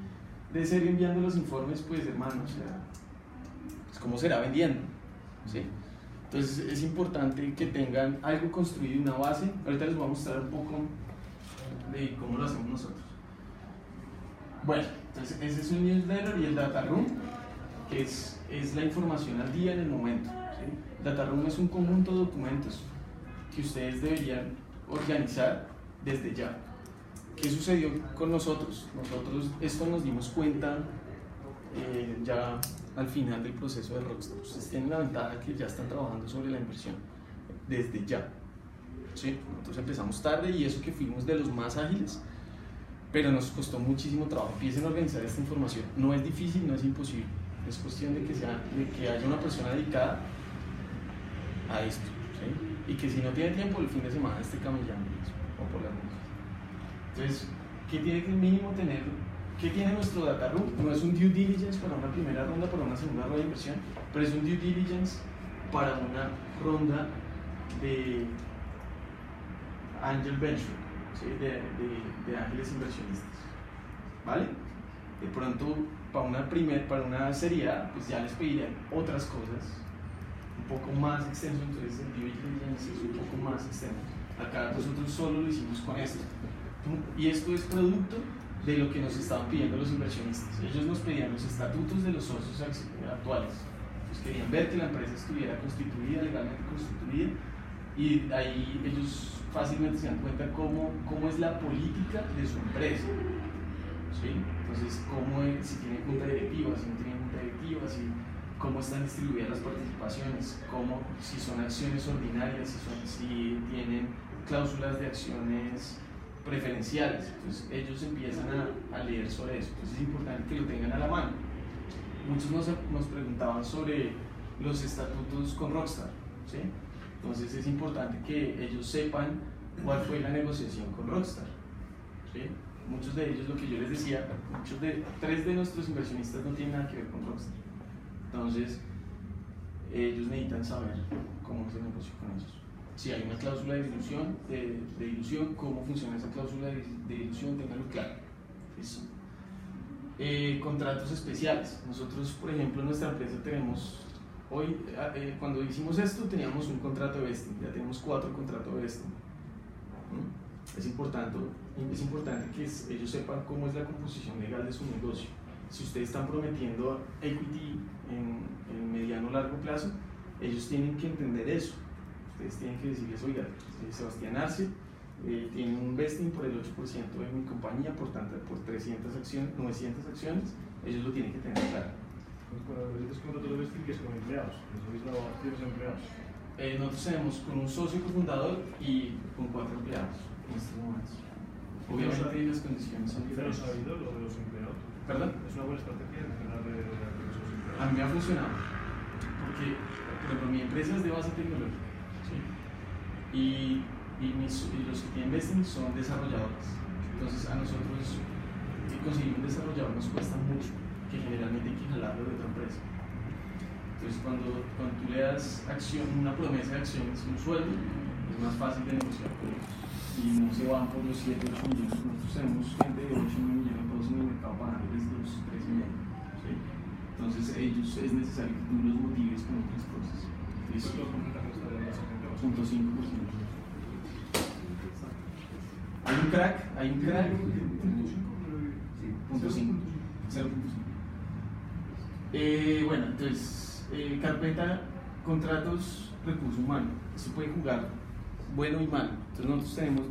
de serio enviando los informes, pues hermano, o sea, pues ¿cómo será vendiendo? ¿Sí? Entonces es importante que tengan algo construido, una base. Ahorita les voy a mostrar un poco de cómo lo hacemos nosotros. Bueno, entonces ese es un newsletter y el data room, que es la información al día en el momento. ¿Sí? Data room es un conjunto de documentos que ustedes deberían organizar desde ya. ¿Qué sucedió con nosotros? Nosotros esto nos dimos cuenta ya al final del proceso de Rockstar. Ustedes tienen la ventaja que ya están trabajando sobre la inversión desde ya. ¿Sí? Nosotros empezamos tarde y eso que fuimos de los más ágiles, pero nos costó muchísimo trabajo. Empiecen a organizar esta información. No es difícil, no es imposible. Es cuestión de que haya una persona dedicada a esto. ¿Sí? Y que si no tiene tiempo, el fin de semana esté camellando o por la noche. Entonces, ¿qué tiene que mínimo tener? ¿Qué tiene nuestro data room? No es un due diligence para una primera ronda, para una segunda ronda de inversión, pero es un due diligence para una ronda de angel venture, ¿sí? de ángeles inversionistas, ¿vale? De pronto, para una serie A, pues ya les pedirían otras cosas un poco más extenso, entonces el due diligence es un poco más extenso. Acá nosotros solo lo hicimos con esto. Y esto es producto de lo que nos estaban pidiendo los inversionistas. Ellos nos pedían los estatutos de los socios actuales. Entonces querían ver que la empresa estuviera constituida, legalmente constituida, y ahí ellos fácilmente se dan cuenta cómo es la política de su empresa. ¿Sí? Entonces, si tiene junta directiva, si no tiene junta directiva, cómo están distribuidas las participaciones, si son acciones ordinarias, si tienen cláusulas de acciones preferenciales. Entonces ellos empiezan a leer sobre eso. Entonces es importante que lo tengan a la mano. Muchos nos preguntaban sobre los estatutos con Rockstar, ¿sí? Entonces es importante que ellos sepan cuál fue la negociación con Rockstar, ¿sí? Muchos de ellos, lo que yo les decía, tres de nuestros inversionistas no tienen nada que ver con Rockstar. Entonces, ellos necesitan saber cómo se negocia con ellos. Si hay una cláusula de dilución, cómo funciona esa cláusula de dilución, tenganlo claro. Eso. Contratos especiales. Nosotros, por ejemplo, en nuestra empresa tenemos, hoy, cuando hicimos esto, teníamos un contrato de vesting, ya tenemos 4 contratos de vesting. Es importante que ellos sepan cómo es la composición legal de su negocio. Si ustedes están prometiendo equity en mediano o largo plazo, ellos tienen que entender eso. Ustedes tienen que decirles, oiga, Sebastián Arce tiene un vesting por el 8% de mi compañía, por tanto, por 900 acciones, ellos lo tienen que tener claro. Estos contratos de vesting que son con empleados, ¿tienes empleados? Nosotros tenemos con un socio cofundador y con 4 empleados en estos momentos. Obviamente las condiciones son diferentes. ¿Pero sabido lo de los empleados? ¿Perdón? Es una buena estrategia mencionar de esos empleados. A mí me ha funcionado, porque por ejemplo, mi empresa es de base tecnológica, ¿sí? y los que tienen vesting son desarrolladores. Entonces a nosotros conseguir un desarrollador nos cuesta mucho, que generalmente hay que jalarlo de otra empresa. Entonces cuando tú le das una promesa de acciones y un sueldo, es más fácil de negociar con ellos. Y no se van por los 7, 8 millones. Nosotros tenemos gente de 8 millones, todos en el mercado pagándoles los 3,5. ¿Sí? Entonces ellos es necesario que tú los motives con otras cosas. ¿Listo? .5%. Hay un crack. 0.5. Bueno, entonces, carpeta, contratos, recurso humano. Eso puede jugar bueno y malo. Entonces nosotros tenemos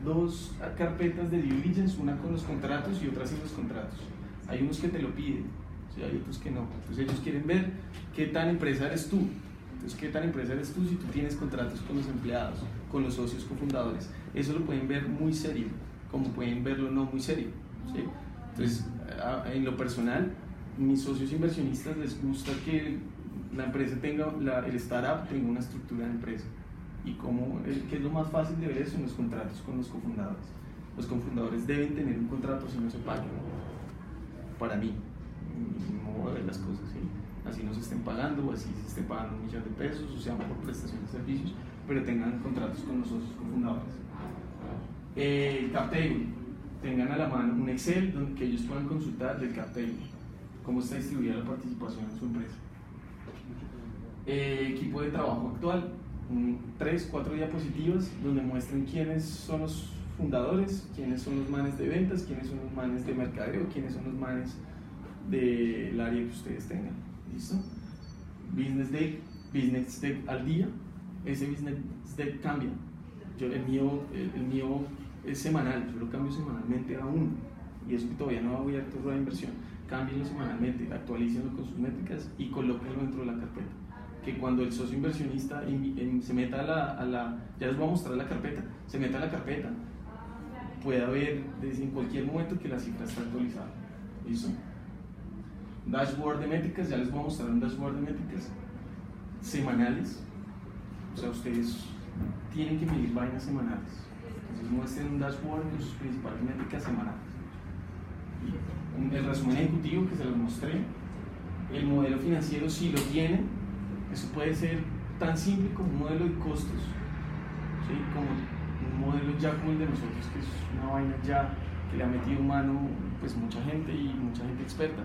dos carpetas de due diligence, una con los contratos y otra sin los contratos. Hay unos que te lo piden, ¿sí? Hay otros que no. Entonces ellos quieren ver qué tan empresa eres tú. Entonces, ¿qué tan empresa eres tú si tú tienes contratos con los empleados, con los socios cofundadores? Eso lo pueden ver muy serio, como pueden verlo no muy serio, ¿sí? Entonces, en lo personal, mis socios inversionistas les gusta que la empresa tenga, el startup tenga una estructura de empresa. Y ¿qué es lo más fácil de ver eso? En los contratos con los cofundadores. Los cofundadores deben tener un contrato si no se pagan. Para mí, no voy a ver las cosas, ¿sí? Así no se estén pagando, o así se estén pagando $1 millón, o sea, por prestación de servicios, pero tengan contratos con los socios cofundadores. Cap table, tengan a la mano un Excel donde que ellos puedan consultar del cap table, cómo está distribuida la participación en su empresa. Equipo de trabajo actual, 3, 4 diapositivas donde muestren quiénes son los fundadores, quiénes son los manes de ventas, quiénes son los manes de mercadeo, quiénes son los manes del área que ustedes tengan. ¿Listo? Business deck al día. Ese business deck cambia. El mío es semanal, yo lo cambio semanalmente a uno, y eso que todavía no ha abierto rueda de inversión. Cámbienlo semanalmente, actualícenlo con sus métricas y colóquenlo dentro de la carpeta. Que cuando el socio inversionista se meta ya les voy a mostrar la carpeta, se meta a la carpeta, pueda ver en cualquier momento que la cifra está actualizada. ¿Listo? Dashboard de métricas, ya les voy a mostrar un dashboard de métricas semanales. O sea, ustedes tienen que medir vainas semanales. Entonces muestren un dashboard con sus principales métricas semanales. El resumen ejecutivo que se los mostré, el modelo financiero si lo tienen, eso puede ser tan simple como un modelo de costos, ¿sí? Como un modelo ya como el de nosotros, que es una vaina ya que le ha metido mano pues mucha gente y mucha gente experta.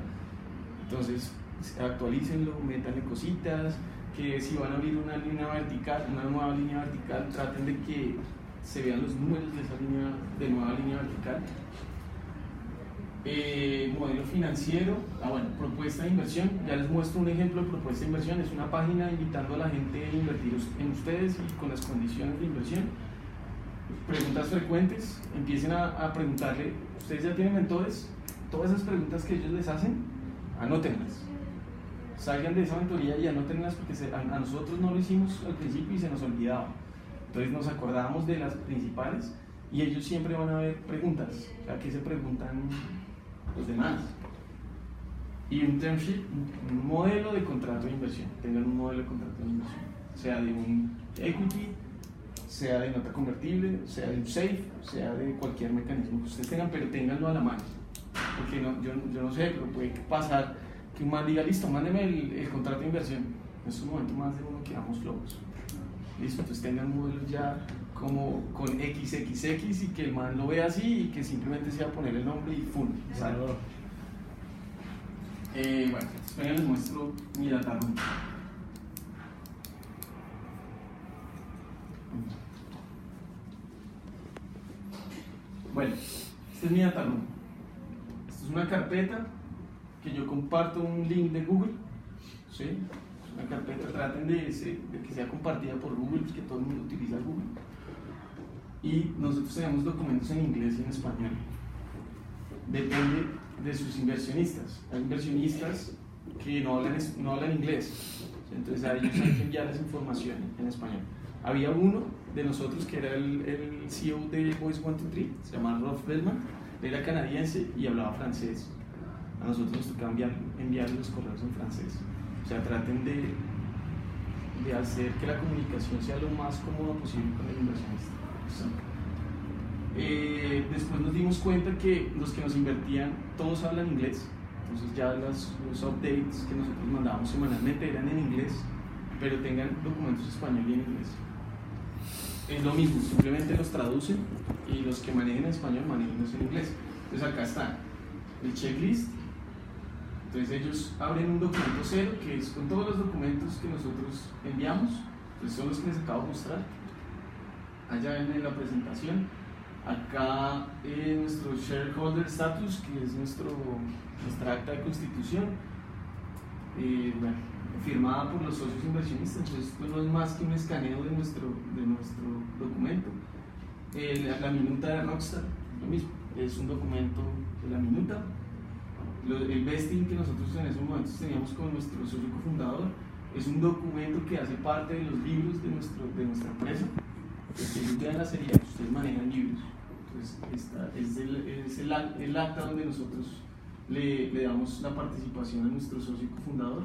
Entonces actualícenlo, métanle cositas, que si van a abrir una línea vertical, una nueva línea vertical, traten de que se vean los números de esa línea, de nueva línea vertical. Modelo financiero, bueno, propuesta de inversión, ya les muestro un ejemplo de propuesta de inversión, es una página invitando a la gente a invertir en ustedes y con las condiciones de inversión. Preguntas frecuentes, empiecen a preguntarle, ustedes ya tienen mentores, todas esas preguntas que ellos les hacen, anótenlas, salgan de esa mentoría y anótenlas porque a nosotros no lo hicimos al principio y se nos olvidaba, entonces nos acordábamos de las principales y ellos siempre van a ver preguntas, o sea, que se preguntan los demás. Y un term sheet, un modelo de contrato de inversión, tengan un modelo de contrato de inversión, sea de un equity, sea de nota convertible, sea de un safe, sea de cualquier mecanismo que ustedes tengan, pero ténganlo a la mano. Porque no, yo no sé, pero puede pasar que un man diga, listo, mándeme el contrato de inversión. En estos momentos más de uno quedamos flojos. Listo, entonces tengan modelos ya como con XXX y que el man lo vea así y que simplemente sea poner el nombre y full. Bueno, esperen, les muestro mi data room. Bueno, este es mi data room. Esta es una carpeta que yo comparto un link de Google. ¿Sí? Es una carpeta, traten de que sea compartida por Google, que todo el mundo utiliza Google. Y nosotros tenemos documentos en inglés y en español. Depende de sus inversionistas. Hay inversionistas que no hablan inglés, entonces a ellos hay que enviarles información en español. Había uno de nosotros que era el CEO de Voice 123, se llama Rolf Bellman, era canadiense y hablaba francés. A nosotros nos tocaba enviarle los correos en francés. O sea, traten de hacer que la comunicación sea lo más cómoda posible con el inversionista. Después nos dimos cuenta que los que nos invertían todos hablan inglés, entonces ya los updates que nosotros mandábamos semanalmente eran en inglés, pero tengan documentos en español y en inglés. Es lo mismo, simplemente los traducen y los que manejen en español manejenlos en inglés. Entonces acá está el checklist. Entonces ellos abren un documento cero que es con todos los documentos que nosotros enviamos. Entonces son los que les acabo de mostrar allá en la presentación. Acá nuestro shareholder status, que es nuestra acta de constitución, bueno, firmada por los socios inversionistas. Entonces esto no es más que un escaneo de nuestro documento. La minuta de Rockstar, lo mismo, es un documento de la minuta. El vesting que nosotros en esos momentos teníamos con nuestro socio cofundador es un documento que hace parte de los libros de nuestra empresa. Si ellos vean la serie, ustedes manejan libros. Entonces, es el acta donde nosotros le damos la participación a nuestro socio cofundador.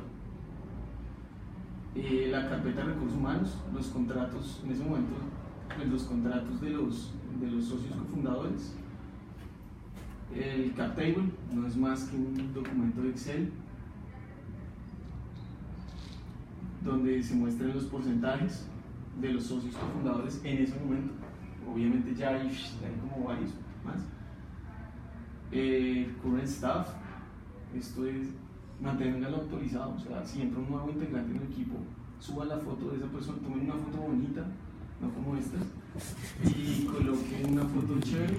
La carpeta de recursos humanos, los contratos, en ese momento, pues, los contratos de los socios cofundadores. El cap table no es más que un documento de Excel donde se muestran los porcentajes de los socios cofundadores en ese momento. Obviamente ya hay como varios más. Current staff, esto es mantenerlo actualizado, o sea, si entra un nuevo integrante en el equipo, suban la foto de esa persona, tomen una foto bonita, no como estas, y coloquen una foto chévere.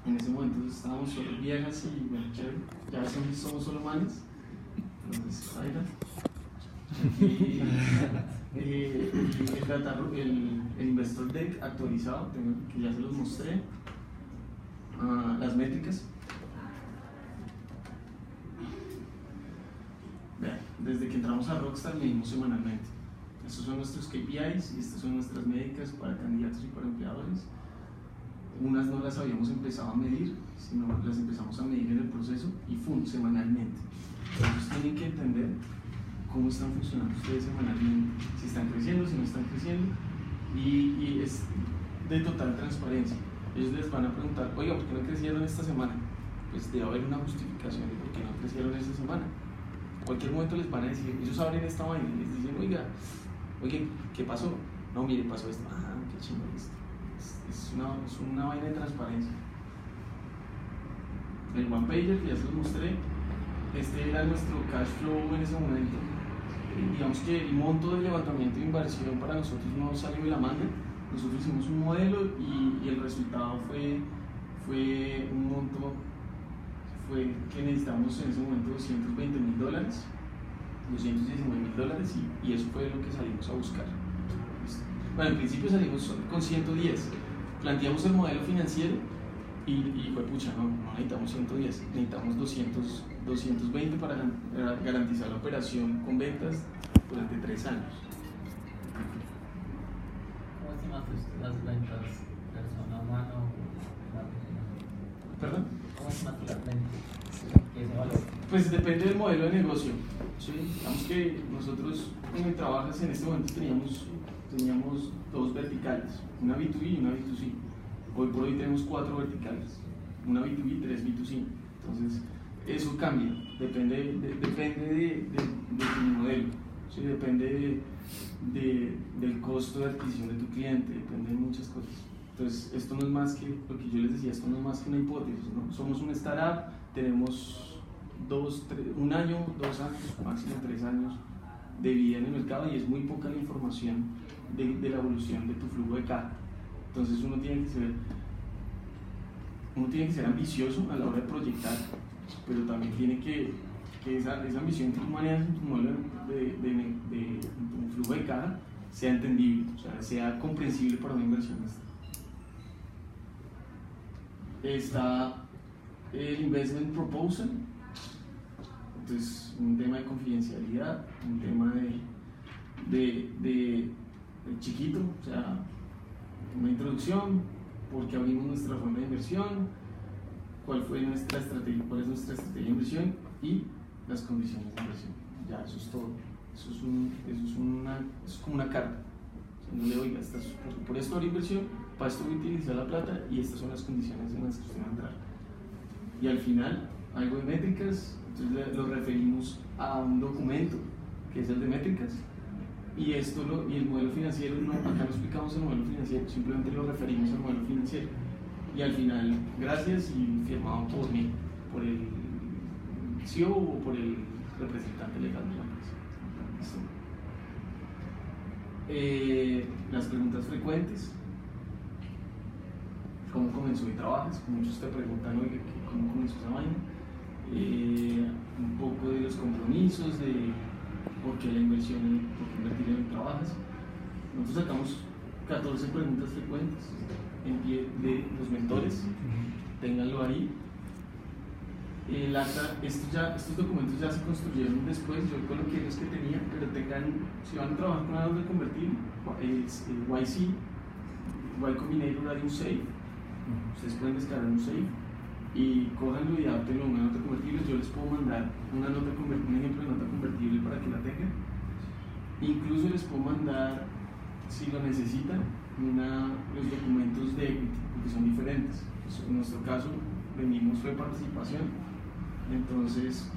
En ese momento estábamos solo viejas y bueno, chévere, ya somos solo manes, entonces ahí está. El investor deck actualizado, que ya se los mostré. Las métricas. Vean, desde que entramos a Rockstar medimos semanalmente. Estos son nuestros KPIs y estas son nuestras métricas para candidatos y para empleadores. Unas no las habíamos empezado a medir, sino las empezamos a medir en el proceso y semanalmente. Entonces tienen que entender cómo están funcionando ustedes semanalmente, si están creciendo, si no están creciendo, y es de total transparencia. Ellos les van a preguntar, oiga, ¿por qué no crecieron esta semana? Pues debe haber una justificación de por qué no crecieron esta semana. En cualquier momento les van a decir, ellos abren esta vaina y les dicen, oye, ¿qué pasó? No, mire, pasó esto. Qué chingón esto. Es una vaina de transparencia. El one pager que ya se los mostré, este era nuestro cash flow en ese momento. Digamos que el monto de levantamiento de inversión para nosotros no salió de la manga. Nosotros hicimos un modelo y el resultado fue un monto que necesitamos en ese momento $220,000, $219,000, y eso fue lo que salimos a buscar. Bueno, en principio salimos con 110, planteamos el modelo financiero y fue pucha, no necesitamos 110, necesitamos 220 para garantizar la operación con ventas durante 3 años. ¿Cómo estimaste las ventas persona a mano? ¿Perdón? ¿Cómo estimaste las ventas? ¿Ese valor? Pues depende del modelo de negocio. ¿Sí? Digamos que nosotros en Trabajas en este momento teníamos teníamos 2 verticales, una B2B y una B2C. Hoy por hoy tenemos 4 verticales, una B2B y 3 B2C. Entonces, eso cambia, depende de tu modelo, ¿sí? Depende del costo de adquisición de tu cliente, depende de muchas cosas. Entonces, esto no es más que, lo que yo les decía, esto no es más que una hipótesis, ¿no? Somos una startup, tenemos 1 año, 2 años, máximo 3 años de vida en el mercado y es muy poca la información de la evolución de tu flujo de caja. Entonces uno tiene que ser ambicioso a la hora de proyectar, pero también tiene que esa ambición que tú manejas en tu modelo de tu flujo de caja sea entendible, o sea, sea comprensible para un inversionista. Está el investment proposal, entonces un tema de confidencialidad, un tema de chiquito, o sea, una introducción, por qué abrimos nuestra forma de inversión, cuál es nuestra estrategia de inversión y las condiciones de inversión. Ya, eso es todo. Eso es como una carta. O sea, no le oiga, por esto abrir inversión, para esto voy a utilizar la plata y estas son las condiciones en las que usted va a entrar. Y al final, algo de métricas, entonces lo referimos a un documento que es el de métricas. Y el modelo financiero, acá no explicamos el modelo financiero, simplemente lo referimos al modelo financiero. Y al final, gracias y firmado por mí, por el CEO o por el representante legal de la empresa. Las preguntas frecuentes. ¿Cómo comenzó y trabajas? Muchos te preguntan, oye, ¿cómo comenzó esa vaina? Un poco de los compromisos, de por qué la inversión, por qué invertir en el trabajas. Nosotros sacamos 14 preguntas frecuentes en pie de los mentores, ténganlo ahí. El acta, estos documentos ya se construyeron después, yo coloqué los que tenía, pero si van a trabajar con una deuda convertible, YC, Y Combinator hay un SAFE, ustedes pueden descargar un SAFE y cójanlo y adaptenlo a una nota convertible. Yo les puedo mandar un ejemplo de nota convertible para que la tengan. Incluso les puedo mandar, si lo necesitan, los documentos de equity, porque son diferentes. Pues en nuestro caso, venimos de participación, entonces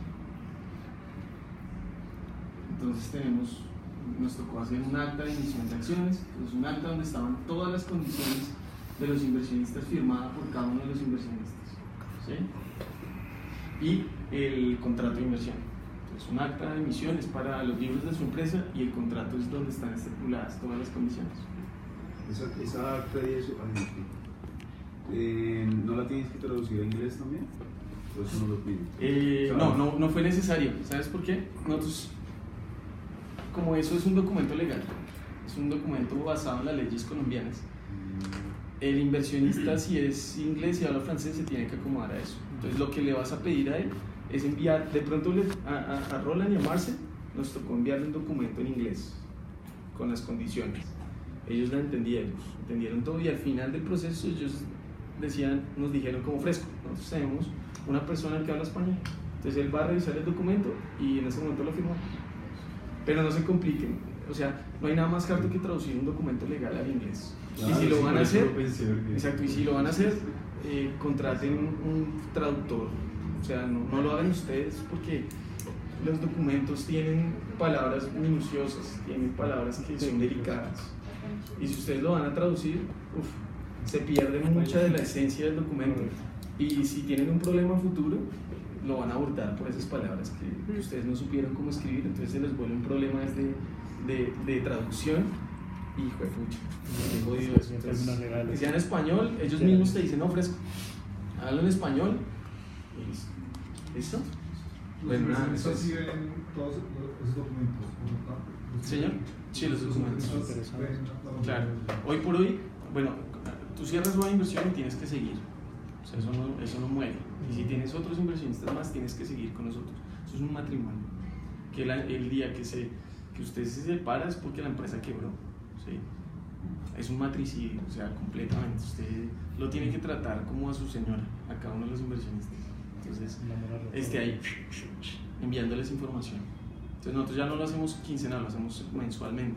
nos tocó hacer un acta de emisión de acciones, entonces un acta donde estaban todas las condiciones de los inversionistas firmada por cada uno de los inversionistas, ¿sí? Y el contrato de inversión. Entonces un acta de emisión es para los libros de su empresa y el contrato es donde están estipuladas todas las condiciones. Esa acta y eso, ¿no la tienes que traducir a inglés también? ¿O eso no lo piden? No fue necesario. ¿Sabes por qué? Nosotros, como eso es un documento legal, es un documento basado en las leyes colombianas, el inversionista, si es inglés y habla francés, se tiene que acomodar a eso. Entonces lo que le vas a pedir a él es enviar, de pronto a Roland y a Marcel nos tocó enviarle un documento en inglés con las condiciones. Ellos la entendieron todo y al final del proceso ellos nos dijeron como fresco, nosotros tenemos una persona que habla español, entonces él va a revisar el documento y en ese momento lo firmó. Pero no se compliquen, o sea, no hay nada más caro que traducir un documento legal al inglés. Claro, y si lo van a hacer, exacto, y si lo van a hacer, contraten un traductor, o sea, no lo hagan ustedes porque los documentos tienen palabras minuciosas, tienen palabras que son delicadas. Y si ustedes lo van a traducir, se pierde mucha de la esencia del documento. Y si tienen un problema futuro, lo van a abordar por esas palabras que ustedes no supieron cómo escribir, entonces se les vuelve un problema de traducción. Hijo de pucha, qué jodido eso. Entonces, que sea en español, ellos mismos te dicen, no, fresco, háganlo en español y listo. ¿Listo? Bueno, nada, eso sí ven todos esos documentos, ¿no? Señor, sí, los documentos. Claro, hoy por hoy, bueno, tú cierras una inversión y tienes que seguir, o sea, eso no muere. Y si tienes otros inversionistas más, tienes que seguir con nosotros. Eso es un matrimonio. Que el día que usted se separa es porque la empresa quebró. ¿Sí? Es un matricidio, o sea, completamente. Usted lo tiene que tratar como a su señora, a cada uno de los inversionistas. Entonces, esté ahí enviándoles información. Entonces, nosotros ya no lo hacemos quincenal, lo hacemos mensualmente.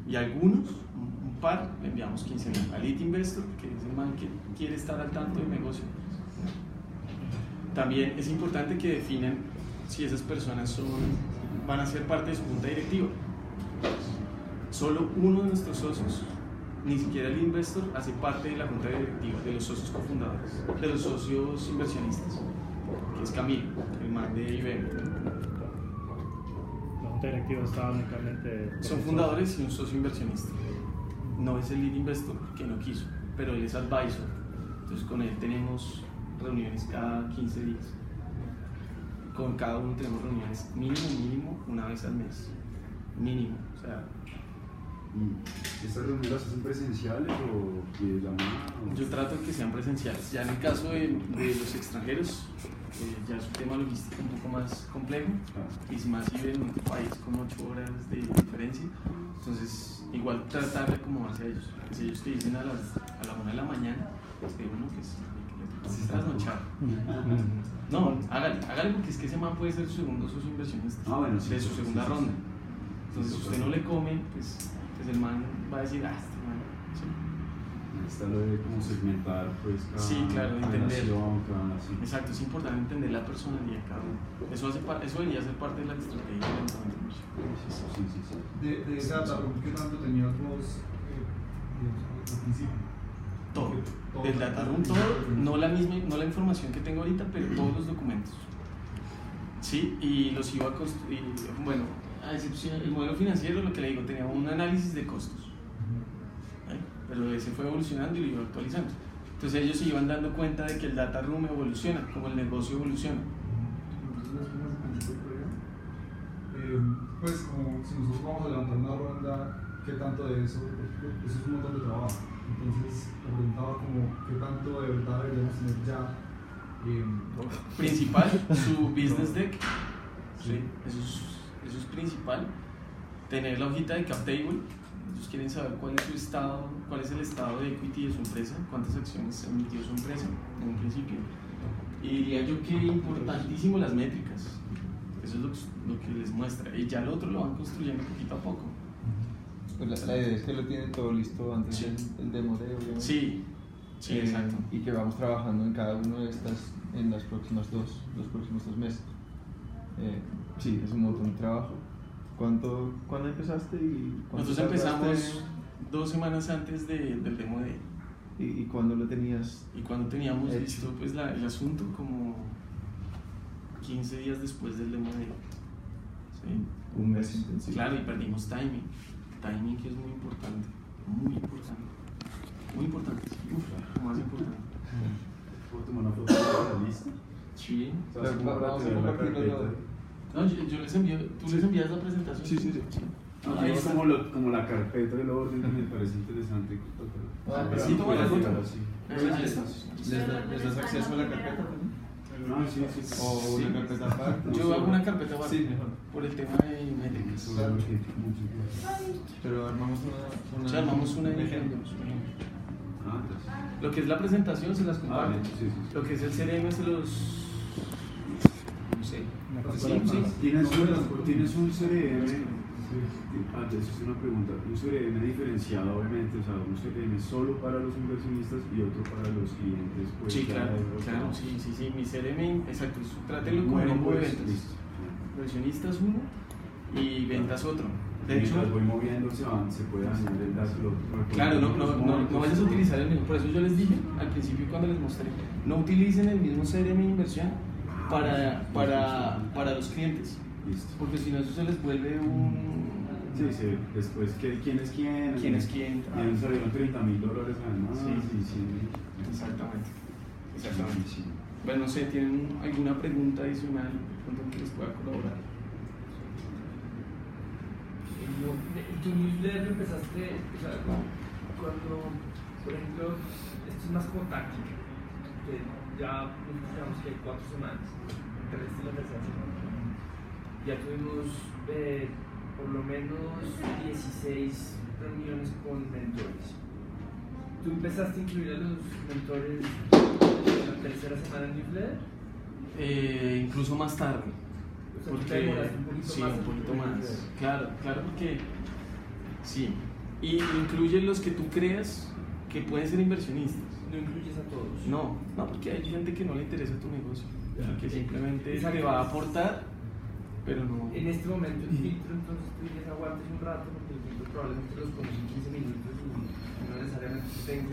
Y algunos, un par, le enviamos 15.000. Al Lead Investor, que es el man que quiere estar al tanto del negocio. También es importante que definen si esas personas van a ser parte de su junta directiva. Solo uno de nuestros socios, ni siquiera el investor, hace parte de la junta directiva, de los socios cofundadores, de los socios inversionistas, que es Camilo, el man de IBM. La junta directiva está únicamente... Son fundadores y un socio inversionista. No es el lead investor, que no quiso, pero él es advisor. Entonces con él tenemos reuniones cada 15 días. Con cada uno tenemos reuniones mínimo una vez al mes. Mínimo, o sea... ¿Y estas reuniones las hacen presenciales o videollamada? Yo trato de que sean presenciales. Ya en el caso de los extranjeros, ya es un tema logístico un poco más complejo, y más si viven en un país con 8 horas de diferencia. Entonces, igual tratar de acomodarse a ellos. Si ellos te dicen a la 1 de la mañana, pues de uno que es trasnochado. No, hágale porque es que ese man puede ser su segundo socio inversionista, bueno, sí, de su segunda ronda. Entonces, si usted no le come, pues el man va a decir, este man. Sí. Está lo de cómo segmentar, pues, sí, claro, entender. Sí. Exacto, es importante entender la personalidad de cada uno. Eso debería ser parte de la estrategia de lanzamiento. Sí. De esa data room, ¿qué tanto tenías vos al principio? Todo. Del data room, todo, no la información que tengo ahorita, pero todos los documentos. Sí, y los iba a construir, bueno, a excepción del modelo financiero, lo que le digo, tenía un análisis de costos. Pero ese fue evolucionando y lo iba actualizando. Entonces ellos se iban dando cuenta de que el data room evoluciona, como el negocio evoluciona. Pues como si nosotros vamos a levantar una ronda, ¿qué tanto de eso? Eso es un montón de trabajo. Entonces me preguntaba como qué tanto de verdad deberíamos tener ya. Principal, su business deck. Sí, eso es principal. Tener la hojita de cap table. Ellos quieren saber cuál es el estado de equity de su empresa, cuántas acciones emitió su empresa en un principio. Y diría yo que importantísimo las métricas. Eso es lo que les muestra. Y ya lo otro lo van construyendo poquito a poco. Pues la idea es que lo tienen todo listo antes del demo de obviamente. Sí, exacto. Y que vamos trabajando en cada uno de estas en los próximos dos meses. Sí, es un montón de trabajo. ¿Cuándo empezaste? Nosotros empezamos 2 semanas antes del demo de... ¿Y cuándo lo tenías? Y cuando teníamos listo pues, el asunto, como 15 días después del demo de... Sí. Un mes intensivo. Claro, y perdimos timing. Timing que es muy importante. Muy importante. Muy importante. Uf, más importante. ¿Puedo tomar una foto de la lista? Sí. O sea, vamos a compartirlo. No, yo les envío, ¿tú les envías la presentación? Sí. No, ahí es como la carpeta del orden que me parece interesante. Sí, toma la foto. ¿Les das acceso a la carpeta también? No, sí. ¿O una carpeta aparte? Yo hago una carpeta aparte. Sí, mejor. Por el tema de métricas. Pero armamos una. O sea, armamos una ejemplo. Lo que es la presentación se las comparto. Sí. Lo que es el CRM se los... No sé. Sí. ¿Tienes un CRM? Antes es una pregunta. Un CRM diferenciado, obviamente, o sea, un CRM solo para los inversionistas y otro para los clientes. Pues, sí, claro. Sí. Mi CRM, exacto. Trátelo como un embudo de ventas. Inversionistas uno y ventas otro. De hecho, voy moviendo, se puede hacer el dato. Claro, no vayas a utilizar el mismo. Por eso yo les dije al principio cuando les mostré, no utilicen el mismo CRM de inversión para los clientes. Listo. Porque si no, eso se les vuelve un... Sí, después, ¿quién es quién? ¿Quién es quién? Y nos salieron $30,000 además. Sí. Exactamente. Sí. Bueno, no sé, ¿tienen alguna pregunta adicional con que les pueda colaborar? Tu newsletter empezaste, o sea, cuando, por ejemplo, esto es más como táctica, que ya digamos que hay 4 semanas, entre esta y la tercera semana. Ya tuvimos por lo menos 16 reuniones con mentores. ¿Tú empezaste a incluir a los mentores en la tercera semana en newsletter? Incluso más tarde. Porque te demoraste un poquito más. Un poquito más. Claro, porque sí, Y incluye los que tú creas que pueden ser inversionistas. No incluyes a todos. No, porque hay gente que no le interesa tu negocio, que simplemente te va a aportar, pero no. En este momento el filtro, entonces tú dices aguantes un rato, porque el filtro probablemente los conoces en 15 minutos y no necesariamente tengo.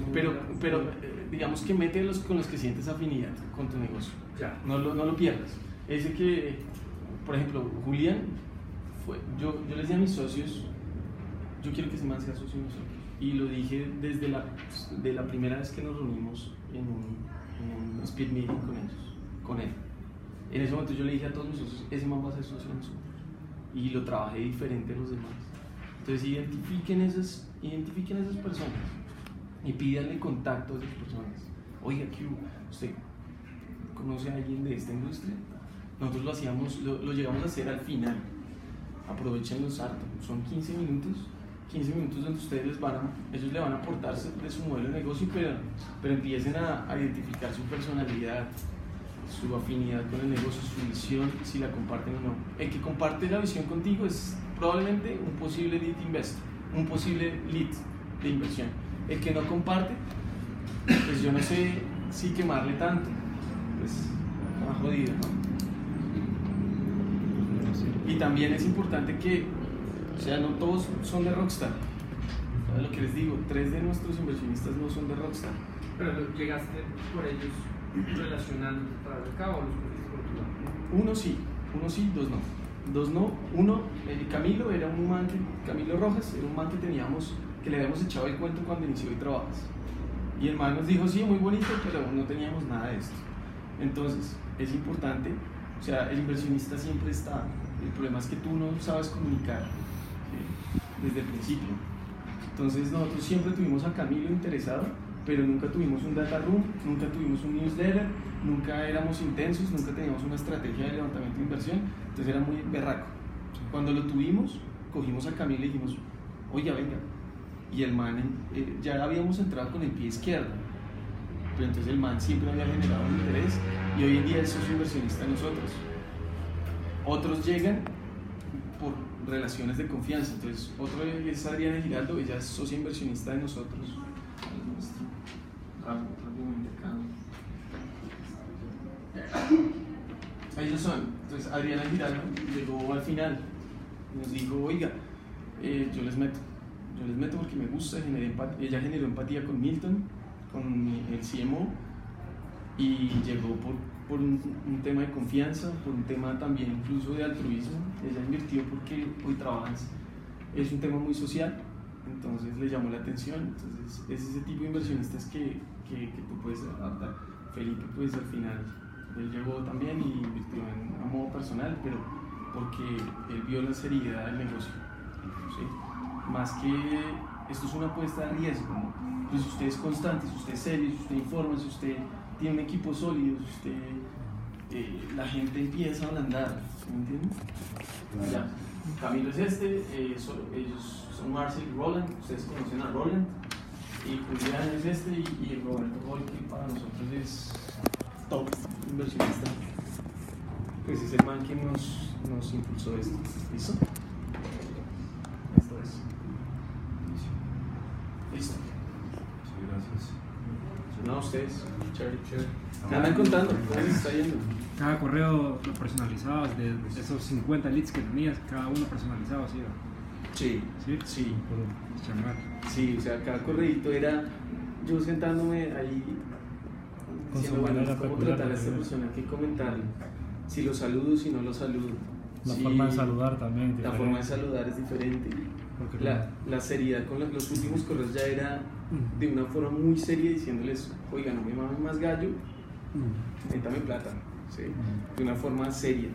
Pero digamos que mete con los que sientes afinidad con tu negocio. Ya. No lo pierdas. Ese que, por ejemplo, Julián, yo les dije a mis socios, yo quiero que ese man sea socio de nosotros. Y lo dije desde de la primera vez que nos reunimos en un speed meeting con él. En ese momento yo le dije a todos mis socios, ese man va a ser socio de nosotros. Y lo trabajé diferente a los demás. Entonces identifiquen esas personas y pídanle contacto a esas personas. Oiga, Q, ¿usted conoce a alguien de esta industria? Nosotros lo hacíamos, lo llegamos a hacer al final. Aprovechen los hartos, son 15 minutos donde ellos le van a aportar de su modelo de negocio, pero empiecen a identificar su personalidad, su afinidad con el negocio, su visión, si la comparten o no. El que comparte la visión contigo es probablemente un posible lead investor, un posible lead de inversión. El que no comparte, pues yo no sé si quemarle tanto, pues está jodido, ¿no? Y también es importante que, o sea, no todos son de Rockstar. ¿Sabes lo que les digo? 3 de nuestros inversionistas no son de Rockstar. Pero llegaste por ellos relacionándote para el mercado o los cogiste por tu lado. Uno sí, 2 no. Uno, Camilo era un man Camilo Rojas, era un man que le habíamos echado el cuento cuando inició y trabajas. Y el man nos dijo, sí, muy bonito, pero no teníamos nada de esto. Entonces, es importante, o sea, el inversionista siempre está. El problema es que tú no sabes comunicar desde el principio. Entonces nosotros siempre tuvimos a Camilo interesado, pero nunca tuvimos un data room, nunca tuvimos un newsletter, nunca éramos intensos, nunca teníamos una estrategia de levantamiento de inversión, entonces era muy berraco. Cuando lo tuvimos, cogimos a Camilo y dijimos, oiga, venga. Y el man, ya habíamos entrado con el pie izquierdo, pero entonces el man siempre había generado un interés y hoy en día es socio inversionista de nosotros. Otros llegan por relaciones de confianza, entonces otro es Adriana Giraldo, ella es socia inversionista de nosotros. Ellos son, entonces Adriana Giraldo llegó al final, nos dijo, oiga, yo les meto porque me gusta, ella generó empatía con Milton, con el CMO, y llegó por un tema de confianza, por un tema también incluso de altruismo. Ella invirtió porque hoy trabajas, es un tema muy social, entonces le llamó la atención. Entonces es ese tipo de inversionistas que tú puedes adaptar. Felipe, pues al final él llegó también y invirtió a modo personal, pero porque él vio la seriedad del negocio, ¿sí? Más que esto es una apuesta de riesgo, ¿no? Pues si usted es constante, si usted es serio, si usted informa, si usted tiene un equipo sólido, si usted, la gente empieza a ablandar, ¿me entiendes? Ya. Camilo es ellos son Marcel y Roland, ustedes conocen a Roland, y Julián es y Roberto Gol, que para nosotros es top inversionista, pues es el man que nos impulsó esto. ¿Listo? Esto es. Listo. Sí, gracias. No, ustedes. Chévere. ¿Me andan contando? ¿Cómo les está yendo? Cada correo lo personalizabas, de esos 50 leads que tenías, cada uno personalizado, ¿sí? Sí. Chamar. Sí, o sea, cada correíto era yo sentándome ahí Con diciendo, su bueno, manera ¿cómo peculiar tratar a de esta ver. persona? ¿Qué comentarle? Si lo saludo, si no lo saludo. La Sí, forma de saludar también. La diferente. forma de saludar es diferente. Porque La seriedad con los últimos correos ya era de una forma muy seria diciéndoles, oiga, no me mamen más gallo, métame plata, ¿sí? De una forma seria,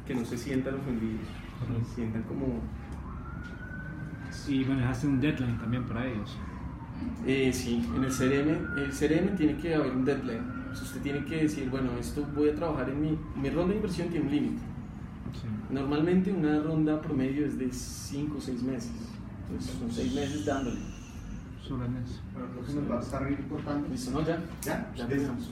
que no se sientan ofendidos, se sientan como... Y manejaste un deadline también para ellos. Sí, en el CRM tiene que haber un deadline. O sea, usted tiene que decir, bueno, esto voy a trabajar en mi ronda de inversión tiene un límite. Sí. Normalmente una ronda promedio es de 5 o 6 meses. Entonces son 6 meses dándole. Solo en eso. Bueno, creo que nos va a estar bien importante. ¿Listo? ¿No? Ya ¿Ya? terminamos.